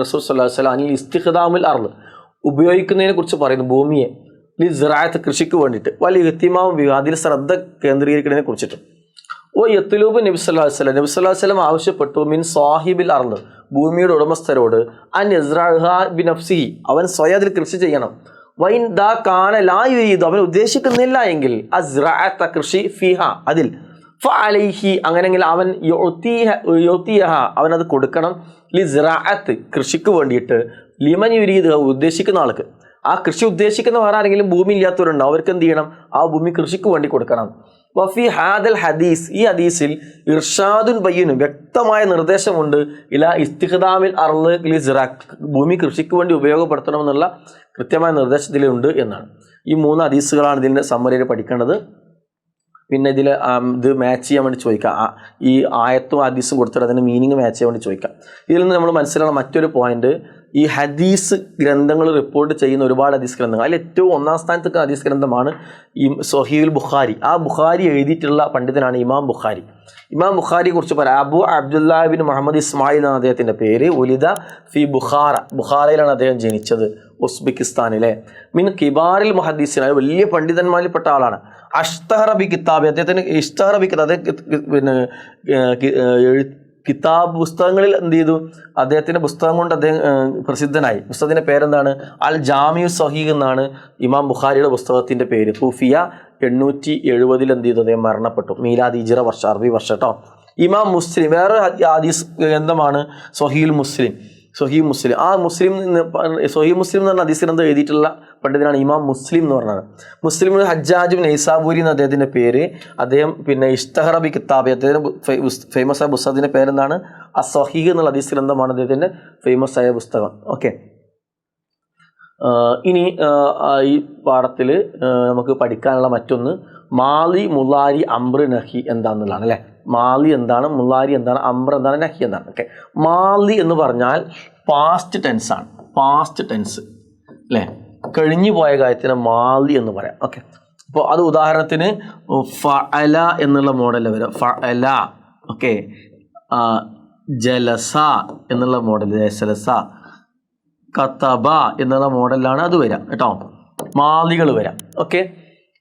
റസൂൽ സല്ലല്ലാഹു അലൈഹി വസല്ലം അനിൽ ഇസ്തിഖ്ദാമുൽ അർദ്, ഉപയോഗിക്കുന്നതിനെ കുറിച്ച് പറയുന്നു, ഭൂമിയെ ലി സിറാഅത്ത്, കൃഷിക്ക് വേണ്ടിയിട്ട്, വലിയ ഇഹ്തിമാം ബിഹ, അതിൽ ശ്രദ്ധ കേന്ദ്രീകരിക്കുന്നതിനെ കുറിച്ചിട്ട്. ഓ യത്ലൂബ് നബി സല്ലല്ലാഹു അലൈഹി വസല്ലം, നബി സല്ലല്ലാഹു അലൈഹി വസല്ലം ആവശ്യപ്പെട്ടു, മിൻ സാഹിബിൽ അർദ്, ഭൂമിയുടെ ഉടമസ്ഥരോട്, അൻ യസ്റഅഹ ബിനഫ്സിഹി, അവൻ സ്വയം അതിൽ കൃഷി ചെയ്യണം. വൈൻ ദാ കാന ലാ യുരീദു, അവൻ ഉദ്ദേശിക്കുന്നില്ല എങ്കിൽ അസ്റഅത, കൃഷി, ഫിഹ, അതിൽ, ഫഅലൈഹി, അങ്ങനെയെങ്കിൽ അവൻ യുതീഹ, അവൻ അത് കൊടുക്കണം, ലി സിറാഅത്ത്, കൃഷിക്ക് വേണ്ടിയിട്ട്, ലിമൻ യുരീദ്, ഉദ്ദേശിക്കുന്ന ആൾക്ക്. ആ കൃഷി ഉദ്ദേശിക്കുന്ന വേറെ ആരെങ്കിലും ഭൂമി ഇല്ലാത്തവരുണ്ടോ, അവർക്ക് എന്ത് ചെയ്യണം, ആ ഭൂമി കൃഷിക്ക് വേണ്ടി കൊടുക്കണം. വഫി ഹാദൽ ഹദീസ്, ഈ ഹദീസിൽ ഇർഷാദുൻ ബയ്യിനും, വ്യക്തമായ നിർദ്ദേശമുണ്ട്, ഇലാ ഇസ്തിഖ്ദാമിൽ അർള് ലി സിറാഅത്ത്, ഭൂമി കൃഷിക്ക് വേണ്ടി ഉപയോഗപ്പെടുത്തണമെന്നുള്ള കൃത്യമായ നിർദ്ദേശത്തിലുണ്ട് എന്നാണ്. ഈ 3 ഹദീസുകളാണ് ഇതിൻ്റെ സമ്മറിയിൽ പഠിക്കേണ്ടത്. പിന്നെ ഇതിൽ ഇത് മാച്ച് ചെയ്യാൻ വേണ്ടി ചോദിക്കാം, ഈ ആയത്തും ഹദീസും കൊടുത്തിട്ട് അതിൻ്റെ മീനിങ് മാച്ച് ചെയ്യാൻ വേണ്ടി ചോദിക്കാം. ഇതിൽ നിന്ന് നമ്മൾ മനസ്സിലാക്കുന്ന മറ്റൊരു പോയിന്റ്, ഈ ഹദീസ് ഗ്രന്ഥങ്ങൾ റിപ്പോർട്ട് ചെയ്യുന്ന ഒരുപാട് ഹദീസ് ഗ്രന്ഥങ്ങൾ, അതിൽ ഏറ്റവും 1ാം സ്ഥാനത്തേക്ക് ഹദീസ് ഗ്രന്ഥമാണ് ഈ സ്വഹീഹുൽ ബുഖാരി. ആ ബുഖാരി എഴുതിയിട്ടുള്ള പണ്ഡിതനാണ് ഇമാം ബുഖാരി. ഇമാം ബുഖാരിയെ കുറിച്ച് പറയാം, അബു അബ്ദുല്ലാ ബിൻ മുഹമ്മദ് ഇസ്മായിൽ എന്നാണ് അദ്ദേഹത്തിൻ്റെ പേര്. ഉലിദ ഫി ബുഖാറ, ബുഖാറയിലാണ് അദ്ദേഹം ജനിച്ചത്, ഉസ്ബെക്കിസ്ഥാനിലെ. മിൻ കിബാറിൽ മുഹദ്ദിസിനായ വലിയ പണ്ഡിതന്മാരിൽപ്പെട്ട ആളാണ്. അഷ്തഹറ ബി കിതാബ്, അദ്ദേഹത്തിന് ഇഷ്തഹറ ബി കിതാബ്, പിന്നെ കിതാബ് പുസ്തകങ്ങളിൽ എന്ത് ചെയ്തു, അദ്ദേഹത്തിൻ്റെ പുസ്തകം കൊണ്ട് അദ്ദേഹം പ്രസിദ്ധനായി. പുസ്തകത്തിൻ്റെ പേരെന്താണ്, അൽ ജാമിഉ സഹീഹ് എന്നാണ് ഇമാം ബുഖാരിയുടെ പുസ്തകത്തിൻ്റെ പേര്. തൂഫിയ 870 എന്ത് ചെയ്തു, അദ്ദേഹം മരണപ്പെട്ടു, മീലാദ് ഹിജ്റ വർഷം, അറബി വർഷം കേട്ടോ. ഇമാം മുസ്ലിം, വേറെ ഹദീസ് ഗ്രന്ഥമാണ് സ്വഹീഹുൽ മുസ്ലിം. സ്വഹീഹ് മുസ്ലിം, ആ മുസ്ലിം സ്വഹീഹ് മുസ്ലിം എന്ന് പറഞ്ഞ ഹദീസ് ഗ്രന്ഥം എഴുതിയിട്ടുള്ള പണ്ഡിതനാണ് ഇമാം മുസ്ലിം എന്ന് പറഞ്ഞത്. മുസ്ലിം ഹജ്ജാജ് ബിൻ നൈസാബൂരി എന്ന അദ്ദേഹത്തിൻ്റെ പേര്. അദ്ദേഹം പിന്നെ ഇഷ്തഹറ ബി കിതാബ്, അദ്ദേഹത്തിൻ്റെ ഫേമസ് ആയ പുസ്തകത്തിൻ്റെ പേരെന്താണ്, അസ്വഹീഹ് എന്നുള്ള ഹദീസ് ഗ്രന്ഥമാണ് അദ്ദേഹത്തിൻ്റെ ഫേമസ് ആയ പുസ്തകം. ഓക്കെ, ഇനി ഈ പാഠത്തിൽ നമുക്ക് പഠിക്കാനുള്ള മറ്റൊന്ന് മാലി, മുലാരി, അംറ്, നഹി എന്താണെന്നുള്ളതാണ് അല്ലേ. മാലി എന്താണ്, മുലാരി എന്താണ്, അംറ് എന്താണ്, നഹി എന്താണ്. ഓക്കെ, മാലി എന്ന് പറഞ്ഞാൽ പാസ്റ്റ് ടെൻസ് ആണ്, പാസ്റ്റ് ടെൻസ് അല്ലേ, കഴിഞ്ഞു പോയ കാര്യത്തിന് മാലി എന്ന് പറയാം. ഓക്കെ, അപ്പോൾ അത് ഉദാഹരണത്തിന് ഫഅല എന്നുള്ള മോഡലിൽ വരും, ഫഅല. ഓക്കെ, ജലസ എന്നുള്ള മോഡൽ, ജലസ, കതബ എന്നുള്ള മോഡലിലാണ് അത് വരാം കേട്ടോ, മാലികൾ വരാം. ഓക്കെ,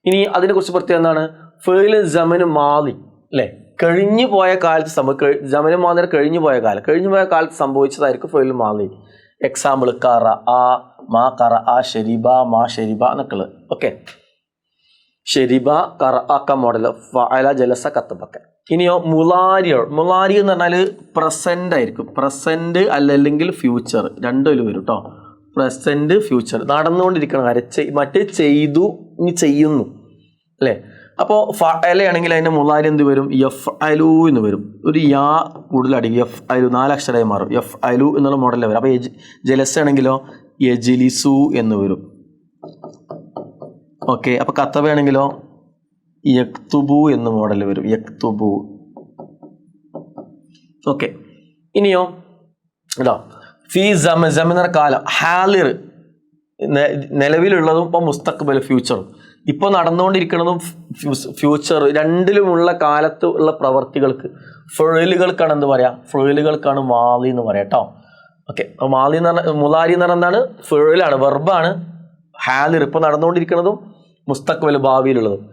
ഇനി അതിനെക്കുറിച്ച് പ്രത്യേകം എന്താണ്, ഫേൽ ജമന് മാലി അല്ലേ, കഴിഞ്ഞു പോയ കാലത്ത് ജമന് മാലിന് കഴിഞ്ഞു പോയ കാലത്ത് സംഭവിച്ചതായിരിക്കും ഫേൽ മാലി. എക്സാമ്പിൾ കറ ആ, മാ കറ ആ, ഷെരിബ, മാ ഷെരിബ എന്നൊക്കെ ഉള്ളത്. ഓക്കെ, ഷെരിബ, കറ ആക്ക മോഡൽ, ഫഅല, ജലസ, കത്തബൊക്കെ. ഇനിയോ മുലാരി എന്ന് പറഞ്ഞാൽ പ്രസൻ്റ് ആയിരിക്കും, പ്രസൻറ്റ് അല്ലെങ്കിൽ ഫ്യൂച്ചർ, രണ്ടും വരും കേട്ടോ. പ്രസൻറ്റ്, ഫ്യൂച്ചർ, നടന്നുകൊണ്ടിരിക്കണം കാര്യം, മറ്റേ ചെയ്തു, ഇനി ചെയ്യുന്നു അല്ലേ. അപ്പോൾ ഫഅലയാണെങ്കിൽ അതിൻ്റെ മുലാരി എന്ത് വരും, എഫ് അലു എന്ന് വരും, ഒരു യാ കൂടുതൽ അടിക്കും, എഫ് അലു 4 അക്ഷരമായി മാറും, എഫ് അലു എന്നുള്ള മോഡലിൽ വരും. അപ്പോൾ ജലസ ആണെങ്കിലോ യജ്ലിസു എന്ന് വരും. ഓക്കെ, അപ്പോൾ കത്തബയാണെങ്കിലോ യക്തുബു എന്ന മോഡൽ വരും, യക്തുബു. ഓക്കെ, ഇനിയോ കേട്ടോ, ഫീ ജം എന്ന കാലം, ഹാലിർ നിലവിലുള്ളതും ഇപ്പോൾ മുസ്തഖ്ബൽ ഫ്യൂച്ചറും, ഇപ്പോൾ നടന്നുകൊണ്ടിരിക്കുന്നതും ഫ്യൂച്ചർ രണ്ടിലുമുള്ള കാലത്ത് ഉള്ള പ്രവർത്തികൾക്ക് ഫുഴലുകൾക്കാണ് എന്ത് പറയാം, ഫുഴലുകൾക്കാണ് മാലി എന്ന് പറയാം കേട്ടോ. ഓക്കെ, അപ്പോൾ മാലി എന്ന് പറഞ്ഞാൽ, മുലാരി എന്ന് പറഞ്ഞാൽ എന്താണ്, ഫുഴലാണ്, വെർബാണ്. ഹാലിർ ഇപ്പോൾ നടന്നുകൊണ്ടിരിക്കുന്നതും മുസ്തഖ്ബൽ ഭാവിയിലുള്ളതും.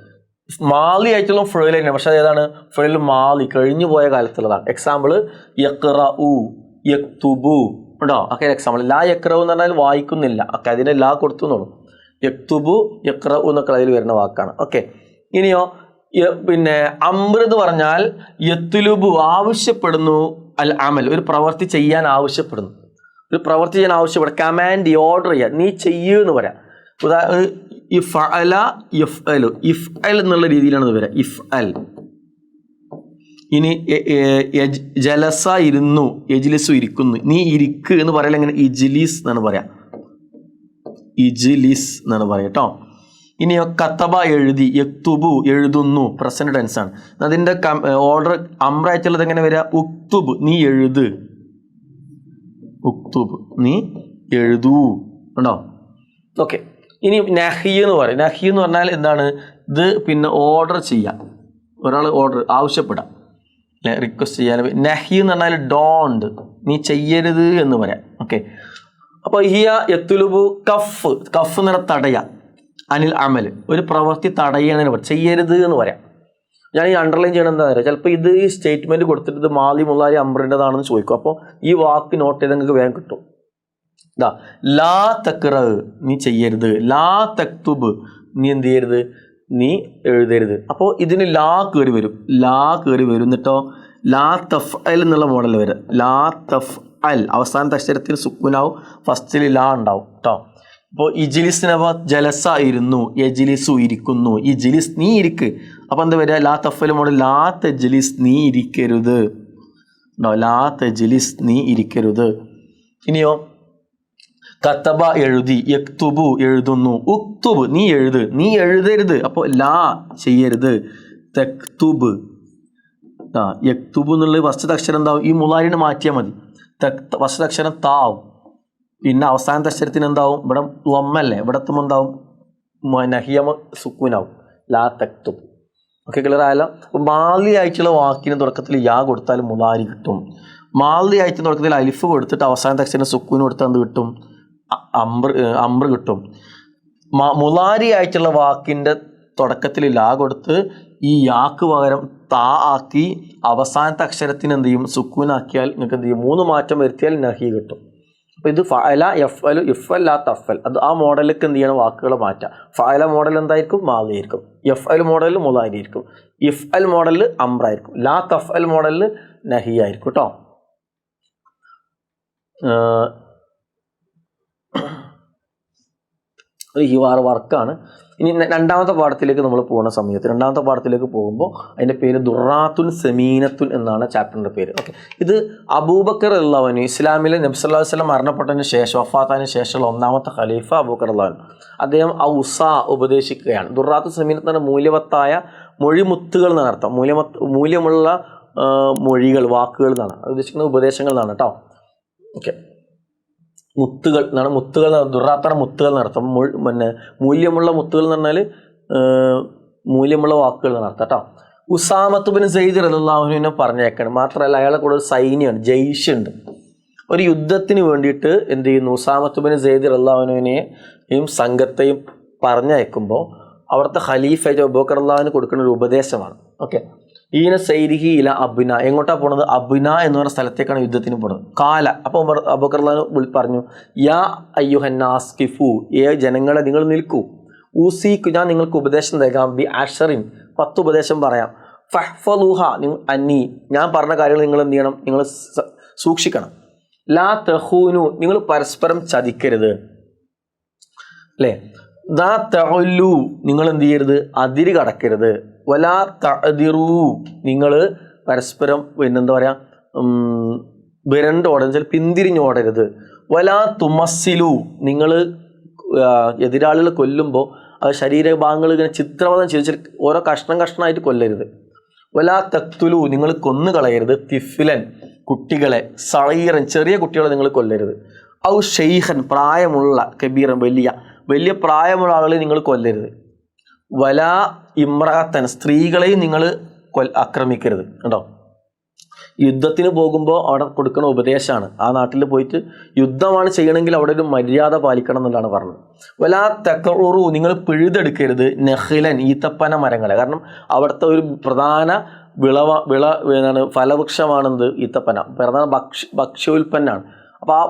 മാലി ആയിട്ടുള്ള ഫുഴൽ തന്നെയാണ്, പക്ഷേ ഏതാണ്, ഫുഴൽ മാലി കഴിഞ്ഞു പോയ കാലത്തുള്ളതാണ്. എക്സാമ്പിൾ യഖ്റഉ, യക്തുബു ഉണ്ടോ. ഒക്കെ എക്സാമ്പിൾ. ലാ യഖ്റഉ എന്ന് പറഞ്ഞാൽ വായിക്കുന്നില്ല, ഒക്കെ അതിനെ ലാ കൊടുത്തുന്നുള്ളൂ. യക്തുബു, യഖ്റഉ എന്നൊക്കെ അതിൽ വരുന്ന വാക്കാണ്. ഓക്കെ, ഇനിയോ പിന്നെ അംറ് എന്ന് പറഞ്ഞാൽ യത്ലുബു ആവശ്യപ്പെടുന്നു, അൽ അമൽ ഒരു പ്രവൃത്തി ചെയ്യാൻ ആവശ്യപ്പെടുന്നു, ഒരു പ്രവൃത്തി ചെയ്യാൻ ആവശ്യപ്പെടുക, കമാൻഡ് ഓർഡർ ചെയ്യുക, നീ ചെയ്യൂ എന്ന് പറയാം. ഉദാഹരണം ഇഫ് അല ഇഫ് അലു, ഇഫ് അൽ എന്നുള്ള രീതിയിലാണ് ഇത് വരിക, ഇഫ് അൽ. ഇനി ജലസ ഇരുന്നു, എജ്ലിസു ഇരിക്കുന്നു, നീ ഇരിക്ക് എന്ന് പറയാൻ എങ്ങനെ, ഇജ്ലിസ് എന്നാണ് പറയാം, ഇജ്ലിസ് എന്നാണ് പറയാം കേട്ടോ. ഇനിയോ കത്തബ എഴുതി, യക്തുബു എഴുതുന്നു, പ്രസന്റ് ടെൻസ് ആണ്. അതിൻ്റെ ഓർഡർ അമ്രായിട്ടുള്ളത് എങ്ങനെ വരിക, ഉക്തുബ് നീ എഴുത്, ഉക്തുബ് നീ എഴുതൂ ഉണ്ടോ. ഓക്കെ. ഇനി നഹി എന്ന് പറയും. നഹി എന്ന് പറഞ്ഞാൽ എന്താണ്, ഇത് പിന്നെ ഓർഡർ ചെയ്യാം, ഒരാൾ ഓർഡർ ആവശ്യപ്പെടാം, അല്ലെ, റിക്വസ്റ്റ് ചെയ്യാൻ. നഹി എന്ന് പറഞ്ഞാൽ ഡോണ്ട്, നീ ചെയ്യരുത് എന്ന് പറയാം. ഓക്കെ. അപ്പോൾ ഹിയ യത്തുലുബു കഫ്, കഫ് എന്ന് പറഞ്ഞാൽ തടയാം, അനിൽ അമൽ ഒരു പ്രവൃത്തി തടയുന്നതിന് പറയാം, ചെയ്യരുത് എന്ന് പറയാം. ഞാൻ ഈ അണ്ടർലൈൻ ചെയ്യണം എന്താ പറയുക, ചിലപ്പോൾ ഇത് ഈ സ്റ്റേറ്റ്മെൻറ്റ് കൊടുത്തിട്ട് ഇത് മാലി മുല്ലാരി അമ്രിൻ്റെതാണെന്ന് ചോദിക്കും. അപ്പോൾ ഈ വാക്ക് നോട്ട് ചെയ്ത് നിങ്ങൾക്ക് വേഗം കിട്ടും. ഇതാ ലാ തക്റ നീ ചെയ്യരുത്, ലാ തക്തുബ് നീ എന്ത് ചെയ്യരുത്, നീ എഴുതരുത്. അപ്പോൾ ഇതിന് ലാ കയറി വരും, ലാ കയറി വരും. എന്നിട്ടോ ലാ തഫ് അൽ എന്നുള്ള മോഡൽ വരും, ലാ തഫ് അൽ അവസാനത്തെ അക്ഷരത്തിൽ സുക്കൂനാവും, ഫസ്റ്റിൽ ലാ ഉണ്ടാവും കേട്ടോ. ഇപ്പോൾ ഇജ്ലിസിനവ ജലസ ഇരുന്നു, എജ്ലിസു ഇരിക്കുന്നു, ഇജ്ലിസ് നീ ഇരിക്ക്. അപ്പോൾ എന്താ വരിക, ലാ തഫൽ മോഡൽ ലാ തജ്ലിസ് നീ ഇരിക്കരുത്, ലാ തജ്ലിസ് നീ ഇരിക്കരുത്. ഇനിയോ കത്തബ എഴുതി, യക്തുബു എഴുതുന്നു, ഉക്തുബ് നീ എഴുത്, നീ എഴുതരുത്. അപ്പോൾ ലാ ചെയ്യരുത്, തക്തുബ് യക്തുബ് എന്നുള്ളത് ഫസ്റ്റത്തെ അക്ഷരം എന്താവും, ഈ മുലാരിനെ മാറ്റിയാൽ മതി, ഫസ്റ്റത്തെ അക്ഷരം താവും, പിന്നെ അവസാനത്തെ അക്ഷരത്തിന് എന്താവും, ഇവിടെ ലൊമ്മല്ലേ, ഇവിടെ എത്തുമ്പോൾ എന്താവും, നഹിയമ സുക്കൂനാവും, ലാ തക്തുബ്. ഓക്കെ, ക്ലിയർ ആയല്ലോ. അപ്പോൾ മാലി ആയിട്ടുള്ള വാക്കിന് തുടക്കത്തിൽ യാ കൊടുത്താൽ മുലാരി കിട്ടും. മാലി ആയിട്ട് തുടക്കത്തിൽ അലിഫ് കൊടുത്തിട്ട് അവസാനത്തെ അക്ഷരം സുക്കൂന് കൊടുത്താൽ എന്ത് കിട്ടും, അംറ് കിട്ടും. മുലാരി ആയിട്ടുള്ള വാക്കിൻ്റെ തുടക്കത്തിൽ ലാ കൊടുത്ത് ഈ യാക്ക് പകരം താ ആക്കി അവസാനത്തെ അക്ഷരത്തിന് എന്ത് ചെയ്യും, സുക്കൂനാക്കിയാൽ നിങ്ങൾക്ക് എന്ത് ചെയ്യും, 3 മാറ്റം വരുത്തിയാൽ നഹി കിട്ടും. അപ്പോൾ ഇത് ഫഅല യഫ്അലു ഇഫ്അൽ ലാ തഫ്അൽ, അത് ആ മോഡലിലേക്ക് എന്ത് ചെയ്യണം, വാക്കുകൾ മാറ്റാം. ഫഅല മോഡൽ എന്തായിരിക്കും, മാദി ആയിരിക്കും. യഫ്അൽ മോഡലിൽ മുലാരി ആയിരിക്കും. ഇഫ്അൽ മോഡലിൽ അംറായിരിക്കും. ലാ തഫ്അൽ മോഡലിൽ നഹി ആയിരിക്കും കേട്ടോ. ഒരു ഹിവാർ വർക്കാണ്. ഇനി രണ്ടാമത്തെ പാഠത്തിലേക്ക് നമ്മൾ പോകുന്ന സമയത്ത്, രണ്ടാമത്തെ പാഠത്തിലേക്ക് പോകുമ്പോൾ അതിൻ്റെ പേര് ദുറാത്തുൻ സമീനത്തുൻ എന്നാണ് ചാപ്റ്ററിൻ്റെ പേര്. ഓക്കെ. ഇത് അബൂബക്കർ റളിയല്ലാഹു ഇസ്ലാമിലെ നബി സല്ലല്ലാഹു അലൈഹി വസല്ലം മരണപ്പെട്ടതിന് ശേഷം, വഫാത്തിന് ശേഷമുള്ള 1ാമത്തെ ഖലീഫ അബൂബക്കർ റളിയല്ലാഹു അദ്ദേഹം ഔസ ഉപദേശിക്കുകയാണ്. ദുറാത്തു സമീനത്ത് എന്ന മൂല്യവത്തായ മൊഴിമുത്തുകൾ എന്നാണ് അർത്ഥം. മൂല്യമുള്ള മൊഴികൾ, വാക്കുകൾ എന്നാണ് ഉദ്ദേശിക്കുന്നത്, ഉപദേശങ്ങൾ എന്നാണ് കേട്ടോ. ഓക്കെ. മുത്തുകൾ എന്നാണ്, മുത്തുകൾ ദുറാത്താണ് മുത്തുകൾ എന്നർത്ഥം. പിന്നെ മൂല്യമുള്ള മുത്തുകൾ എന്ന് പറഞ്ഞാൽ മൂല്യമുള്ള വാക്കുകൾ എന്നർത്ഥം കേട്ടോ. ഉസാമത്ത് ബിൻ സെയ്ദ് റളിയല്ലാഹുവിനെ പറഞ്ഞേക്കാണ്. മാത്രമല്ല അയാളെ കൂടെ ഒരു സൈന്യമാണ്, ജയ്ഷ് ഉണ്ട്. ഒരു യുദ്ധത്തിന് വേണ്ടിയിട്ട് എന്ത് ചെയ്യുന്നു, ഉസാമത്ത് ബിൻ സെയ്ദ് റളിയല്ലാഹുവിനെയും സംഘത്തെയും പറഞ്ഞയക്കുമ്പോൾ അവിടുത്തെ ഖലീഫ അബൂബക്കർ റളിയല്ലാഹുവിന് കൊടുക്കുന്ന ഒരു ഉപദേശമാണ്. ഓക്കെ. ഈന സൈരിഹി ഇല അബ്ന, എങ്ങോട്ടാണ് പോണത്, അബ്ന എന്ന് പറഞ്ഞ സ്ഥലത്തേക്കാണ് യുദ്ധത്തിന് പോണത്. കാല, അപ്പോൾ അബൂബക്കർ റളിയല്ലാഹു പറഞ്ഞു, യാ അയ്യുഹന്നാസ് കിഫു, ജനങ്ങളെ നിങ്ങൾ നിൽക്കൂ, ഊസീക്കു ഞാൻ നിങ്ങൾക്ക് ഉപദേശം തേക്കാം, ബി അഷറിൻ 10 ഉപദേശം പറയാം, ഫഹ്ഫദൂഹ അന്നി ഞാൻ പറഞ്ഞ കാര്യങ്ങൾ നിങ്ങൾ എന്ത് ചെയ്യണം, നിങ്ങൾ സൂക്ഷിക്കണം. ലാ തഖൂനു നിങ്ങൾ പരസ്പരം ചതിക്കരുത്, അല്ലേ. ദാ തഅല്ലു നിങ്ങൾ എന്ത് ചെയ്യരുത്, അതിര് കടക്കരുത്. വലാ തഅദിറു നിങ്ങൾ പരസ്പരം പിന്നെന്താ പറയുക, വിരണ്ട് ഓടരുത്, പിന്തിരിഞ്ഞോടരുത്. വലാ തുമസ്സിലു നിങ്ങൾ എതിരാളികൾ കൊല്ലുമ്പോൾ അത് ശരീരഭാഗങ്ങൾ ഇങ്ങനെ ചിത്രവധം ചെയ്ത് ഓരോ കഷ്ണമായിട്ട് കൊല്ലരുത്. വലാ തഖ്തുലു നിങ്ങൾ കൊന്നു കളയരുത്, തിഫ്ലൻ കുട്ടികളെ, സഗീറൻ ചെറിയ കുട്ടികളെ നിങ്ങൾ കൊല്ലരുത്. ഔ ഷെയ്ഖൻ പ്രായമുള്ള, കബീറൻ വലിയ പ്രായമുള്ള ആളുകളെ നിങ്ങൾ കൊല്ലരുത്. വലാ ഇമ്രാത്തൻ സ്ത്രീകളെയും നിങ്ങൾ ആക്രമിക്കരുത് കേട്ടോ. യുദ്ധത്തിന് പോകുമ്പോൾ അവിടെ കൊടുക്കുന്ന ഉപദേശമാണ്. ആ നാട്ടിൽ പോയിട്ട് യുദ്ധമാണ് ചെയ്യണമെങ്കിൽ അവിടെ ഒരു മര്യാദ പാലിക്കണം എന്നുള്ളതാണ് പറഞ്ഞത്. വലാ തഖറു നിങ്ങൾ പിഴുതെടുക്കരുത്, നഖിലൻ ഈത്തപ്പന മരങ്ങളെ. കാരണം അവിടുത്തെ ഒരു പ്രധാന എന്താണ് ഫലവൃക്ഷമാണെന്ത്, ഈത്തപ്പന. പ്രധാന ഭക്ഷ്യോൽപ്പന്നമാണ്. അപ്പോൾ ആ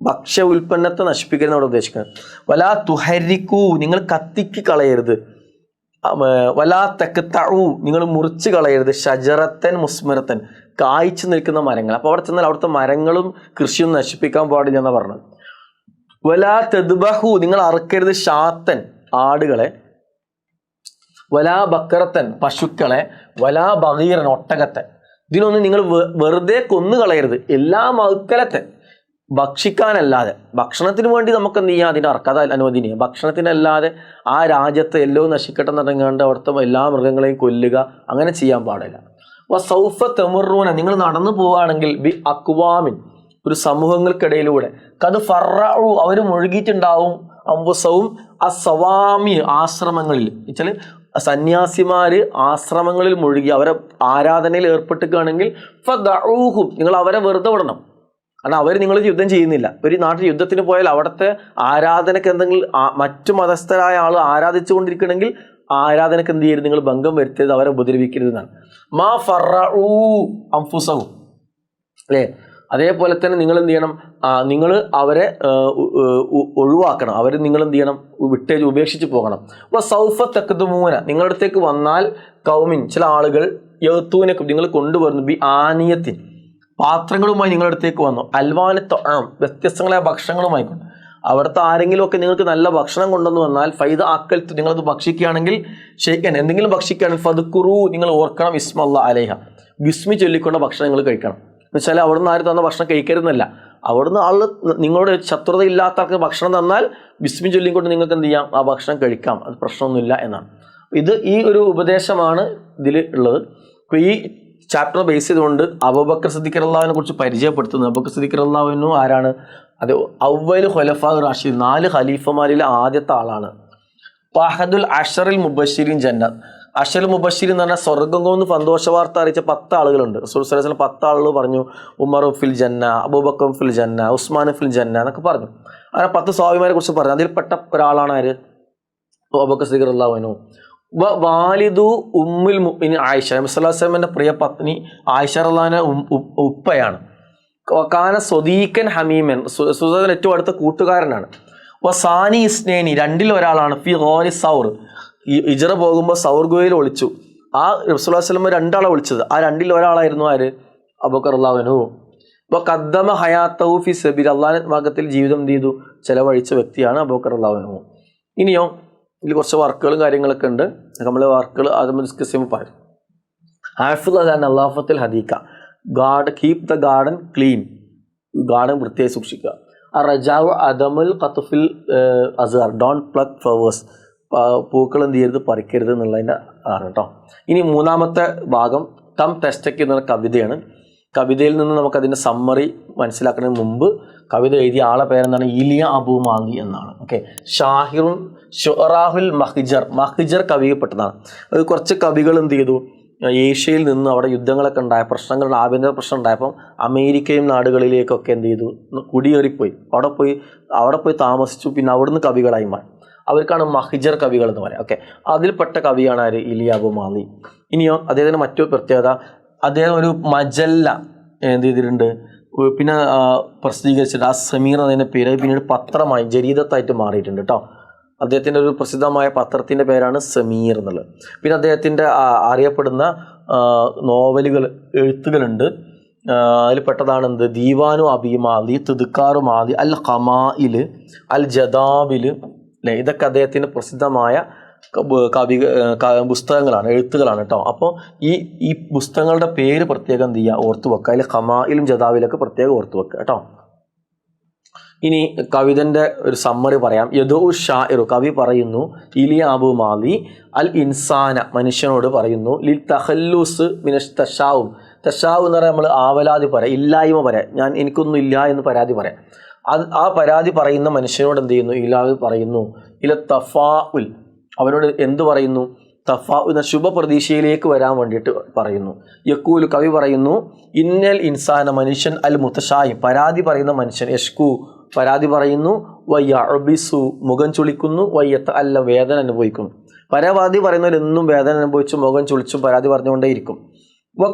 ഭക്ഷ്യ ഉൽപ്പന്നത്തെ നശിപ്പിക്കുന്ന അവിടെ ഉദ്ദേശിക്കുന്നത്. വലാ തുഹരിക്കൂ നിങ്ങൾ കത്തിക്ക് കളയരുത്. വലാ തഖ്തഉ നിങ്ങൾ മുറിച്ച് കളയരുത്. ഷജറത്തൻ മുസ്മിറത്തൻ കായ്ച്ചു നിൽക്കുന്ന മരങ്ങൾ. അപ്പോൾ അവിടെ ചെന്നാൽ അവിടുത്തെ മരങ്ങളും കൃഷിയും നശിപ്പിക്കാൻ പാടില്ല എന്നാണ് പറഞ്ഞത്. വലാ തദ്ബഹു, നിങ്ങൾ അറുക്കരുത് ഷാത്തൻ ആടുകളെ, വലാ ബക്കറത്തൻ പശുക്കളെ, വലാ ബഗീറൻ ഒട്ടകത്തെ. ഇതിനൊന്നും നിങ്ങൾ വെറുതെ കൊന്നു കളയരുത്. എല്ലാ മൗക്കലത്തെ ഭക്ഷിക്കാനല്ലാതെ, ഭക്ഷണത്തിന് വേണ്ടി നമുക്ക് എന്ത് ചെയ്യാം, അതിനെ അറക്കാതെ അനുവദനീയം. ഭക്ഷണത്തിനല്ലാതെ ആ രാജ്യത്തെ എല്ലോ നശിക്കട്ടെ എന്നിറങ്ങാണ്ട് അവിടുത്തെ എല്ലാ മൃഗങ്ങളെയും കൊല്ലുക, അങ്ങനെ ചെയ്യാൻ പാടില്ല. സൗഫ തെമുറൂന, നിങ്ങൾ നടന്നു പോവുകയാണെങ്കിൽ ബി അക്വാമിൻ, ഒരു സമൂഹങ്ങൾക്കിടയിലൂടെ, കത് ഫറഉ, അവർ മുഴുകിയിട്ടുണ്ടാവും, അംബുസവും അസവാമി, ആശ്രമങ്ങളിൽ വെച്ചാൽ സന്യാസിമാര് ആശ്രമങ്ങളിൽ മുഴുകി അവരെ ആരാധനയിൽ ഏർപ്പെട്ടിരിക്കുകയാണെങ്കിൽ ഫദഊഹും, നിങ്ങൾ അവരെ വെറുതെ വിടണം. കാരണം അവർ നിങ്ങൾ യുദ്ധം ചെയ്യുന്നില്ല. ഒരു നാട്ടിൽ യുദ്ധത്തിന് പോയാൽ അവിടുത്തെ ആരാധനയ്ക്ക് എന്തെങ്കിലും മറ്റു മതസ്ഥരായ ആൾ ആരാധിച്ചു കൊണ്ടിരിക്കണമെങ്കിൽ ആരാധനയ്ക്ക് എന്ത് ചെയ്യരുത്, നിങ്ങൾ ഭംഗം വരുത്തരുത്, അവരെ ഉപദ്രവിക്കരുതെന്നാണ്. മാ ഫറഊ അംഫുസഹും, അല്ലേ? അതേപോലെ തന്നെ നിങ്ങൾ എന്ത് ചെയ്യണം, നിങ്ങൾ അവരെ ഒഴിവാക്കണം, അവർ നിങ്ങൾ എന്ത് ചെയ്യണം, ഉപേക്ഷിച്ച് പോകണം. അപ്പോൾ സൗഫ തഖ്ദുമൂന, നിങ്ങളുടെ അടുത്തേക്ക് വന്നാൽ കൗമിൻ, ചില ആളുകൾ യൗത്തൂനക്കും, നിങ്ങൾ കൊണ്ടുവരുന്നു ബി ആനിയത്തിൻ, പാത്രങ്ങളുമായി നിങ്ങളുടെ അടുത്തേക്ക് വന്നു, അൽവാനത്ത് വ്യത്യസ്തങ്ങളായ ഭക്ഷണങ്ങളുമായി കൊണ്ട്. അവിടുത്തെ ആരെങ്കിലുമൊക്കെ നിങ്ങൾക്ക് നല്ല ഭക്ഷണം കൊണ്ടുവന്ന് വന്നാൽ ഫൈദ അക്കൽത്ത്, നിങ്ങളത് ഭക്ഷിക്കുകയാണെങ്കിൽ ഷെയ്ക്കൻ, എന്തെങ്കിലും ഭക്ഷിക്കുകയാണെങ്കിൽ ഫദ്കുറു, നിങ്ങൾ ഓർക്കണം ഇസ്മല്ല അലൈഹ, ബിസ്മി ചൊല്ലിക്കൊണ്ട ഭക്ഷണങ്ങൾ കഴിക്കണം. എന്നുവെച്ചാൽ അവിടുന്ന് ആര് തന്ന ഭക്ഷണം കഴിക്കരുതെന്നല്ല, അവിടുന്ന് ആൾ നിങ്ങളോട് ശത്രുത ഇല്ലാത്ത ആൾക്ക് ഭക്ഷണം തന്നാൽ ബിസ്മി ചൊല്ലിക്കൊണ്ട് നിങ്ങൾക്ക് എന്ത് ചെയ്യാം, ആ ഭക്ഷണം കഴിക്കാം, അത് പ്രശ്നമൊന്നുമില്ല എന്നാണ്. ഈ ഒരു ഉപദേശമാണ് ഇതിൽ ഉള്ളത്. അപ്പോൾ ഈ ചാപ്റ്റർ ബേസ് ചെയ്തുകൊണ്ട് അബൂബക്കർ സിദ്ദീഖ് റളിയല്ലാഹുവിനെ കുറിച്ച് പരിചയപ്പെടുത്തുന്നത്. അബൂബക്കർ സിദ്ദീഖ് റളിയല്ലാഹു ആരാണ്? അത് അവ്വൽ ഖുലഫാ റാഷിദ്, 4 ഖലീഫമാരിലെ ആദ്യത്തെ ആളാണ്. ഫഹദുൽ അഷറിൽ മുബശ്ശിരീൻ ജന്നത്ത്, അഷൽ മുബശ്ശിരി എന്ന് പറഞ്ഞാൽ സ്വർഗ്ഗം കൊണ്ട് സന്തോഷ വാർത്ത അറിയിച്ച 10 ആളുകളുണ്ട്. റസൂൽ സ്വല്ലല്ലാഹു അലൈഹി വസല്ലം 10 ആളുകൾ പറഞ്ഞു, ഉമർ ഫിൽ ജന്ന, അബൂബക്കർ ഫിൽ ജന്ന, ഉസ്മാൻ ഫിൽ ജന്ന എന്നൊക്കെ പറഞ്ഞു. അങ്ങനെ 10 സ്വഹാബിമാരെ കുറിച്ച് പറഞ്ഞു. അതിൽപ്പെട്ട ഒരാളാണ് ആര്? അബൂബക്കർ സിദ്ദീഖ് റളിയല്ലാഹു അൻഹു. വാലിദു ഉമ്മുൽ മുഅ്മിനീൻ ആയിഷ, നബി സല്ലല്ലാഹു അലൈഹി വസല്ലമയുടെ പ്രിയ പത്നി ആയിഷ റളിയല്ലാഹു ഉപ്പയാണ്. കാന സ്വദീഖൻ ഹമീമൻ, സുഹൃത്തിന് ഏറ്റവും അടുത്ത കൂട്ടുകാരനാണ്. വസാനി ഇസ്നേനി, 2-ൽ ഒരാളാണ്. ഫി ഗാരി സൗർ, ഈ ഇജറ പോകുമ്പോൾ സൗർ ഗുഹയിൽ ഒളിച്ചു. ആ നബി സല്ലല്ലാഹു അലൈഹി വസല്ലം 2 ആളെ വിളിച്ചത്, ആ 2-ൽ ഒരാളായിരുന്നു ആര്? അബൂബക്കർ റളിയല്ലാഹു അൻഹു. അപ്പോൾ ഖദ്ദമ ഹയാത്തഹു ഫി സബീൽ, അല്ലാഹുവിന്റെ മാർഗ്ഗത്തിൽ ജീവിതം എന്ത് ചെയ്തു, ചെലവഴിച്ച വ്യക്തിയാണ് അബൂബക്കർ റളിയല്ലാഹു അൻഹു. ഇനിയോ ഇതിൽ കുറച്ച് വർക്കുകളും കാര്യങ്ങളൊക്കെ ഉണ്ട്, നമ്മൾ വർക്കുകൾ ആദ്യം ഡിസ്കസ് ചെയ്യുമ്പോൾ പറയും. ഹാഫിള് അതാണ് അല്ലാഫത്തിൽ ഹദീക്ക, keep the garden clean, garden വൃത്തിയായി സൂക്ഷിക്കുക. റജാവ് അദമുൽ ഖത്ഫിൽ അസ്ഗർ, ഡോണ്ട് പ്ലക്ക് ഫ്ലവേഴ്സ്, പൂക്കൾ എന്ത് ചെയ്യരുത്, പറിക്കരുത് എന്നുള്ളതിൻ്റെ ആണ് കേട്ടോ. ഇനി 3-ാമത്തെ ഭാഗം കം ടെസ്റ്റക്ക് എന്ന കവിതയാണ്. കവിതയിൽ നിന്ന് നമുക്കതിൻ്റെ സമ്മറി മനസ്സിലാക്കുന്നതിന് മുമ്പ് കവിത എഴുതിയ ആളെ പേരെന്താണ്? ഇലിയ അബു മാലി എന്നാണ്. ഓക്കെ, ഷാഹിറുൻ ഷുറാഹുൽ മഹ്ജർ കവിയപ്പെട്ടതാണ്. അത് കുറച്ച് കവികൾ എന്ത് ചെയ്തു, ഏഷ്യയിൽ നിന്ന് അവിടെ യുദ്ധങ്ങളൊക്കെ ഉണ്ടായ പ്രശ്നങ്ങളുടെ ആഭ്യന്തര പ്രശ്നം ഉണ്ടായപ്പം അമേരിക്കയും നാടുകളിലേക്കൊക്കെ എന്ത് ചെയ്തു, കുടിയേറിപ്പോയി. അവിടെ പോയി താമസിച്ചു. പിന്നെ അവിടുന്ന് കവികളായി മാറി. അവർക്കാണ് മഹ്ജർ കവികൾ എന്ന് പറയാം. ഓക്കെ, അതിൽപ്പെട്ട കവിയാണ് ആര്? ഇലിയ അബു മാലി. ഇനിയോ അദ്ദേഹത്തിന് മറ്റൊരു പ്രത്യേകത, അദ്ദേഹം ഒരു മജല്ല എന്ത് ചെയ്തിട്ടുണ്ട്, പിന്നെ പ്രസിദ്ധീകരിച്ചിട്ട് ആ സമീർ എന്നതിൻ്റെ പേര് പിന്നീട് പത്രമായി ജരീദത്തായിട്ട് മാറിയിട്ടുണ്ട് കേട്ടോ. അദ്ദേഹത്തിൻ്റെ ഒരു പ്രസിദ്ധമായ പത്രത്തിൻ്റെ പേരാണ് സമീർ എന്നുള്ളത്. പിന്നെ അദ്ദേഹത്തിൻ്റെ അറിയപ്പെടുന്ന നോവലുകൾ, എഴുത്തുകളുണ്ട്. അതിൽപ്പെട്ടതാണ് എന്ത്? ദീവാനു അബി മാലി, തിദ്കാറു മാലി, അൽ ഖമായിൽ, അൽ ജദാബിൽ, അല്ലേ? ഇതൊക്കെ അദ്ദേഹത്തിൻ്റെ പ്രസിദ്ധമായ പുസ്തകങ്ങളാണ്, എഴുത്തുകളാണ് കേട്ടോ. അപ്പോൾ ഈ പുസ്തകങ്ങളുടെ പേര് പ്രത്യേകം എന്ത് ചെയ്യുക, ഓർത്തു വെക്കുക. അതിൽ ഖമായിലും ജദാബിലൊക്കെ പ്രത്യേകം ഓർത്തു വെക്കുക കേട്ടോ. ഇനി കവിതൻ്റെ ഒരു സമ്മറി പറയാം. യദു ഷാഇറു, കവി പറയുന്നു, ഇലിയ അബു മാലി അൽ ഇൻസാന, മനുഷ്യനോട് പറയുന്നു, ലിൽ തഖല്ലൂസ് മിനഷ് തശാവും. തശാവ് എന്ന് പറയാൻ നമ്മൾ ആവലാതി പറയാം, ഇല്ലായ്മ പറയാം, എനിക്കൊന്നും ഇല്ല എന്ന് പരാതി പറയാം. ആ പരാതി പറയുന്ന മനുഷ്യനോട് എന്ത് ചെയ്യുന്നു, ഇലാഹ് പറയുന്നു, ഇല തഫാഉൽ, അവനോട് എന്ത് പറയുന്നു, എന്ന ശുഭപ്രതീക്ഷയിലേക്ക് വരാൻ വേണ്ടിയിട്ട് പറയുന്നു. യക്കൂൽ, കവി പറയുന്നു, ഇന്നൽ ഇൻസാന, മനുഷ്യൻ, അൽ മുത്തശായി, പരാതി പറയുന്ന മനുഷ്യൻ, യഷ്കു, പരാതി പറയുന്നു, വയ്യഅബിസു, മുഖം ചുളിക്കുന്നു, വയ്യത്ത അല്ല, വേദന അനുഭവിക്കുന്നു. പരാതി പറയുന്നവരെന്നും വേദന അനുഭവിച്ചും മുഖം ചുളിച്ചും പരാതി പറഞ്ഞുകൊണ്ടേയിരിക്കും.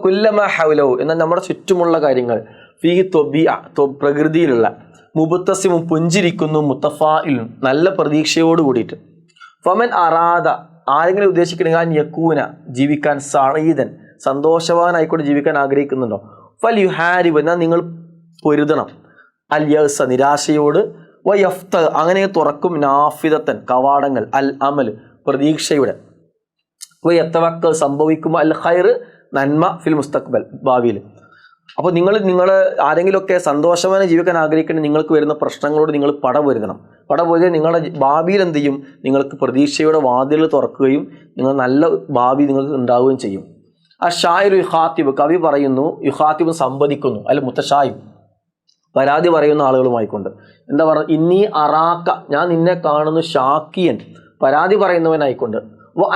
കുല്ലമ ഹൗലഹു, എന്നാൽ നമ്മുടെ ചുറ്റുമുള്ള കാര്യങ്ങൾ, ഫീഹി തൊബിയ, പ്രകൃതിയിലുള്ള, മുബത്തസിമും, പുഞ്ചിരിക്കുന്നു, മുത്തഫായിലും, നല്ല പ്രതീക്ഷയോട് കൂടിയിട്ട്. ഫമൻ അറാദ, ആരെങ്കിലും ഉദ്ദേശിക്കണമെങ്കിൽ യക്കൂന, ജീവിക്കാൻ, സഈദൻ, സന്തോഷവാനായിക്കൊണ്ട് ജീവിക്കാൻ ആഗ്രഹിക്കുന്നുണ്ടോ? ഫൽ യുഹാരിബ്, എന്നാൽ നിങ്ങൾ പൊരുതണം. അൽ യഅ്സ, നിരാശയോട്. വയഫ്ത, അങ്ങനെ തുറക്കും നാഫിദത്തൻ, കവാടങ്ങൾ. അൽ അമൽ, പ്രതീക്ഷയുടെ. വയത്തവക്കൽ, സംഭവിക്കും. അൽ ഖൈർ, നന്മ. ഫിൽ മുസ്തഖ്ബൽ, ഭാവിയിൽ. അപ്പോൾ നിങ്ങൾ ആരെങ്കിലുമൊക്കെ സന്തോഷവാനായി ജീവിക്കാൻ ആഗ്രഹിക്കുന്ന നിങ്ങൾക്ക് വരുന്ന പ്രശ്നങ്ങളോട് നിങ്ങൾ പടപൊരുതണം. പടപൊരുതി നിങ്ങളുടെ ഭാവിയിൽ എന്ത് ചെയ്യും? നിങ്ങൾക്ക് പ്രതീക്ഷയുടെ വാതിലുകൾ തുറക്കുകയും നിങ്ങൾ നല്ല ഭാവി നിങ്ങൾക്ക് ഉണ്ടാവുകയും ചെയ്യും. ആ ഷായിർ യുഹാത്തിബ്, കവി പറയുന്നു, യുഹാത്തിബ് സംവദിക്കുന്നു. അല്ല മുത്തഷായിബ്, പരാതി പറയുന്ന ആളുകളുമായിക്കൊണ്ട്. എന്താ പറയുക? ഇന്നി അറാക്ക, ഞാൻ നിന്നെ കാണുന്നു. ഷാക്കിയൻ, പരാതി പറയുന്നവനായിക്കൊണ്ട്.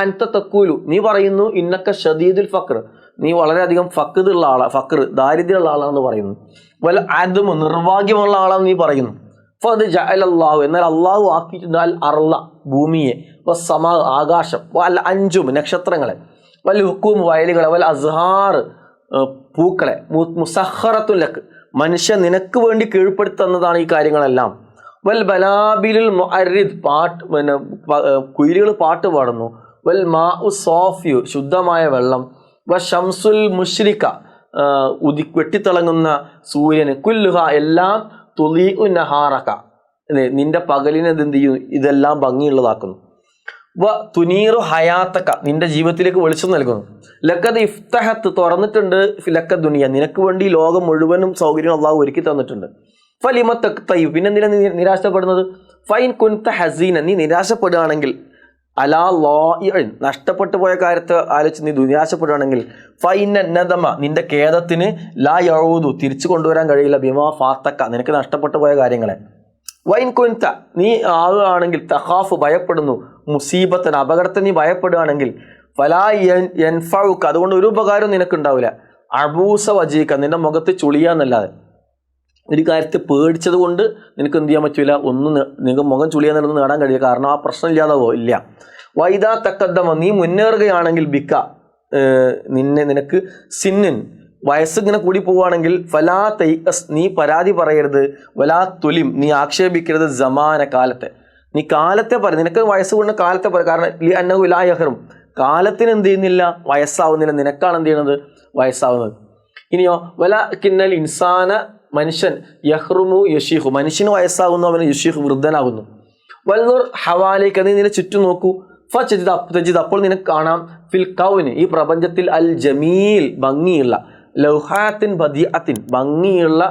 അൻത തക്കൂലു, നീ പറയുന്നു. ഇന്നക്ക ഷദീദുൽ ഫക്ർ, നീ വളരെയധികം ഫക്റുള്ള ആളാണ്, ഫക്ർ ദാരിദ്ര്യമുള്ള ആളാണെന്ന് പറയുന്നു. വൽ അദ്മു, നിർഭാഗ്യമുള്ള ആളാണെന്ന് നീ പറയുന്നു. ഫദ് ജഅലല്ലാഹു, എന്നാൽ അള്ളാഹു ആക്കിയിട്ടുണ്ട്. അൽ അർള, ഭൂമിയെ. വസ്സമാ, ആകാശം. വൽ അൻജും, നക്ഷത്രങ്ങളെ. വൽ ഹുക്കൂം, വയലുകളെ. വൽ അസ്ഹാർ, പൂക്കളെ. മുസഖറത്തുൻ ലക്ക്, മനുഷ്യ നിനക്ക് വേണ്ടി കീഴ്പ്പെടുത്തുന്നതാണ് ഈ കാര്യങ്ങളെല്ലാം. വൽ ബലാബിലുൽ മുഅർരിദ്, പാട്ട്, പിന്നെ കുയിലുകൾ പാട്ട് പാടുന്നു. വൽ മാഉ സോഫിയു, ശുദ്ധമായ വെള്ളം. വ ഷംസുൽ മുഷ്രിക, വെട്ടിത്തിളങ്ങുന്ന സൂര്യന്. കുല്ലുഹ, എല്ലാം. തുലീഉ നഹാറക, നിന്റെ പകലിനെ എന്ത് ചെയ്യും? ഇതെല്ലാം ഭംഗിയുള്ളതാക്കുന്നു. വ തുനീറു ഹയാത്തക, നിന്റെ ജീവിതത്തിലേക്ക് വെളിച്ചം നൽകുന്നു. ലക്കത് ഇഫ്തഹത്ത്, തുറന്നിട്ടുണ്ട്. ലക്ക ദുനിയ, നിനക്ക് വേണ്ടി ലോകം മുഴുവനും സൗകര്യം അള്ളാഹു ഒരുക്കി തന്നിട്ടുണ്ട്. ഫലിമ തഖ്തയു, പിന്നെ എന്തിനാ നീ നിരാശപ്പെടുന്നത്? ഫൈൻ കുൻത ഹസീന, നീ നിരാശപ്പെടുകയാണെങ്കിൽ. അലാ ലാഇൻ, നഷ്ടപ്പെട്ടു പോയ കാര്യത്തെ ആലോചിച്ച് നീ നിരാശപ്പെടുകയാണെങ്കിൽ. ഫൈന നദമ, നിന്റെ ഖേദത്തിന്. ലാ യഊദു, തിരിച്ചു കൊണ്ടുവരാൻ കഴിയില്ല. ബിമാ ഫാത്തക്ക, നിനക്ക് നഷ്ടപ്പെട്ടു പോയ കാര്യങ്ങളെ. വൈൻ കുൻത, നീ ആവുകയാണെങ്കിൽ. തഖാഫ്, ഭയപ്പെടുന്നു. മുസീബത്തൻ, അപകടത്തെ നീ ഭയപ്പെടുകയാണെങ്കിൽ. ഫലാ യൻഫഉക, അതുകൊണ്ട് ഒരു ഉപകാരം നിനക്കുണ്ടാവില്ല. അബൂസ വജീക, നിന്റെ മുഖത്ത് ചുളിയാന്നല്ലാതെ. ഒരു കാര്യത്തെ പേടിച്ചത് കൊണ്ട് നിനക്ക് എന്ത് ചെയ്യാൻ പറ്റില്ല? ഒന്നും നിങ്ങൾക്ക് മുഖം ചുളിയാന്നുള്ളത് നേടാൻ കഴിയില്ല. കാരണം ആ പ്രശ്നം ഇല്ലാതാവോ? ഇല്ല. വൈദാ തക്കദ്ദമ, നീ മുന്നേറുകയാണെങ്കിൽ. ബിക്ക, നിനക്ക് സിന്നിൻ, വയസ്സിങ്ങനെ കൂടി പോവുകയാണെങ്കിൽ. ഫലാ തൈഅസ്, നീ പരാതി പറയരുത്. വലാ തുലിം, നീ ആക്ഷേപിക്കരുത്. സമാന, കാലത്തെ. നീ കാലത്തെ നിനക്ക് വയസ്സ് കൊണ്ട് കാലത്തെ കാരണം ലി അന്നഹു ലാ യഹ്റും, കാലത്തിന് എന്ത് ചെയ്യുന്നില്ല? വയസ്സാവുന്നില്ല. നിനക്കാണ് എന്ത് ചെയ്യുന്നത്? വയസ്സാവുന്നത്. ഇനിയോ വലാകിന്നൽ ഇൻസാന, മനുഷ്യൻ. യഹ്റുമു യശീഹു, മനുഷ്യന് വയസ്സാകുന്നു, അവന് യശീഹു, വൃദ്ധനാകുന്നു. വൽനുർ ഹവാലേക്ക്, നീ നിന്നെ ചുറ്റും നോക്കൂ. ഫജിദ്, അപ്പോൾ നിനക്ക് കാണാം. ഫിൽ കൗന്, ഈ പ്രപഞ്ചത്തിൽ. അൽ ജമീൽ, ഭംഗിയുള്ള. ലൗഹാത്തിൻ ബദിഅത്തിൻ, ഭംഗിയുള്ള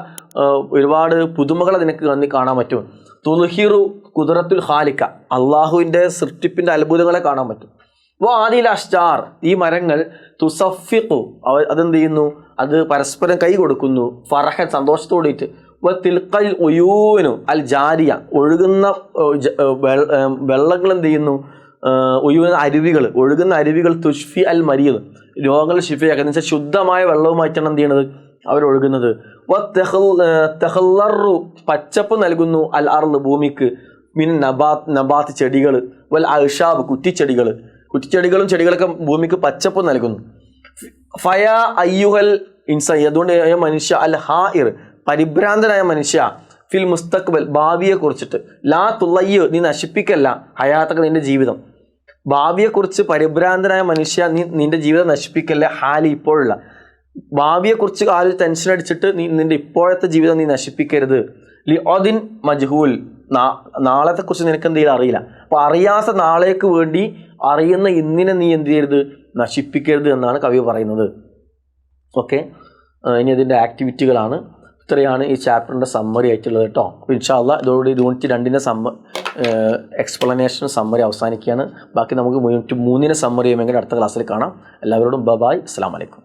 ഒരുപാട് പുതുമകളെ നിനക്ക് കാണാൻ പറ്റും. തുൽഹിറു ഖുദ്റത്തുൽ ഖാലിക, അള്ളാഹുവിൻ്റെ സൃഷ്ടിപ്പിൻ്റെ അത്ഭുതങ്ങളെ കാണാൻ പറ്റും. ആദിൽ അഷ്ജാർ, ഈ മരങ്ങൾ. തുസഫിഖു, അതെന്ത് ചെയ്യുന്നു? അത് പരസ്പരം കൈ കൊടുക്കുന്നു. ഫറഹൻ, സന്തോഷത്തോടിയിട്ട്. തിൽഖൽ ഉയൂനു അൽ ജാരിയ, ഒഴുകുന്ന വെള്ളങ്ങൾ എന്ത് ചെയ്യുന്നു? അരുവികൾ, ഒഴുകുന്ന അരുവികൾ. തുഷ്ഫി അൽ മരീദ്, രോഗങ്ങൾ ഷിഫയാക്കുക. വെച്ചാൽ ശുദ്ധമായ വെള്ളവുമായിട്ടാണ് എന്ത് ചെയ്യണത്? അവരൊഴുകുന്നത്. തെഹ്ലറു, പച്ചപ്പ് നൽകുന്നു. അൽ അർള്, ഭൂമിക്ക്. മിൻ നബാത്ത്, ചെടികൾ. വൽ അഷാബ്, കുറ്റിച്ചെടികളും ചെടികളൊക്കെ ഭൂമിക്ക് പച്ചപ്പ് നൽകുന്നു. ഫയ അയ്യുഹൽ ഇൻസാൻ, അതുകൊണ്ട് മനുഷ്യ. അൽ ഹാഇർ, പരിഭ്രാന്തനായ മനുഷ്യ. ഫിൽ മുസ്തഖ്ബൽ, ഭാവിയെ കുറിച്ചിട്ട്. ലാ തുളയ്യ്, നീ നശിപ്പിക്കല്ല. ഹയാത്തക്ക, നിന്റെ ജീവിതം. ഭാവിയെക്കുറിച്ച് പരിഭ്രാന്തനായ മനുഷ്യ, നീ നിന്റെ ജീവിതം നശിപ്പിക്കല്ല. ഹാലി, ഇപ്പോഴുള്ള ഭാവിയെക്കുറിച്ച് ടെൻഷൻ അടിച്ചിട്ട് നിന്റെ ഇപ്പോഴത്തെ ജീവിതം നീ നശിപ്പിക്കരുത്. ലി ഒദിൻ മജ്ഹൂൽ, നാളത്തെക്കുറിച്ച് നിനക്ക് എന്ത് ചെയ്യില്ല, അറിയില്ല. അപ്പോൾ അറിയാത്ത നാളേക്ക് വേണ്ടി അറിയുന്ന ഇന്നിനെ നീ എന്ത് ചെയ്യരുത്? നശിപ്പിക്കരുത് എന്നാണ് കവി പറയുന്നത്. ഓക്കെ, ഇനി അതിൻ്റെ ആക്ടിവിറ്റികളാണ്. ഇത്രയാണ് ഈ ചാപ്റ്ററിൻ്റെ സമ്മറി ആയിട്ടുള്ളത് കേട്ടോ. അപ്പോൾ ഇൻഷാ അല്ലാഹ് ഇതോടുകൂടി യൂണിറ്റ് 2 എക്സ്പ്ലനേഷൻ സമ്മറി അവസാനിക്കുകയാണ്. ബാക്കി നമുക്ക് യൂണിറ്റ് 3 സമ്മറി ചെയ്യുമെങ്കിൽ അടുത്ത ക്ലാസ്സിൽ കാണാം. എല്ലാവരോടും ബൈ, അസ്സലാമു അലൈക്കും.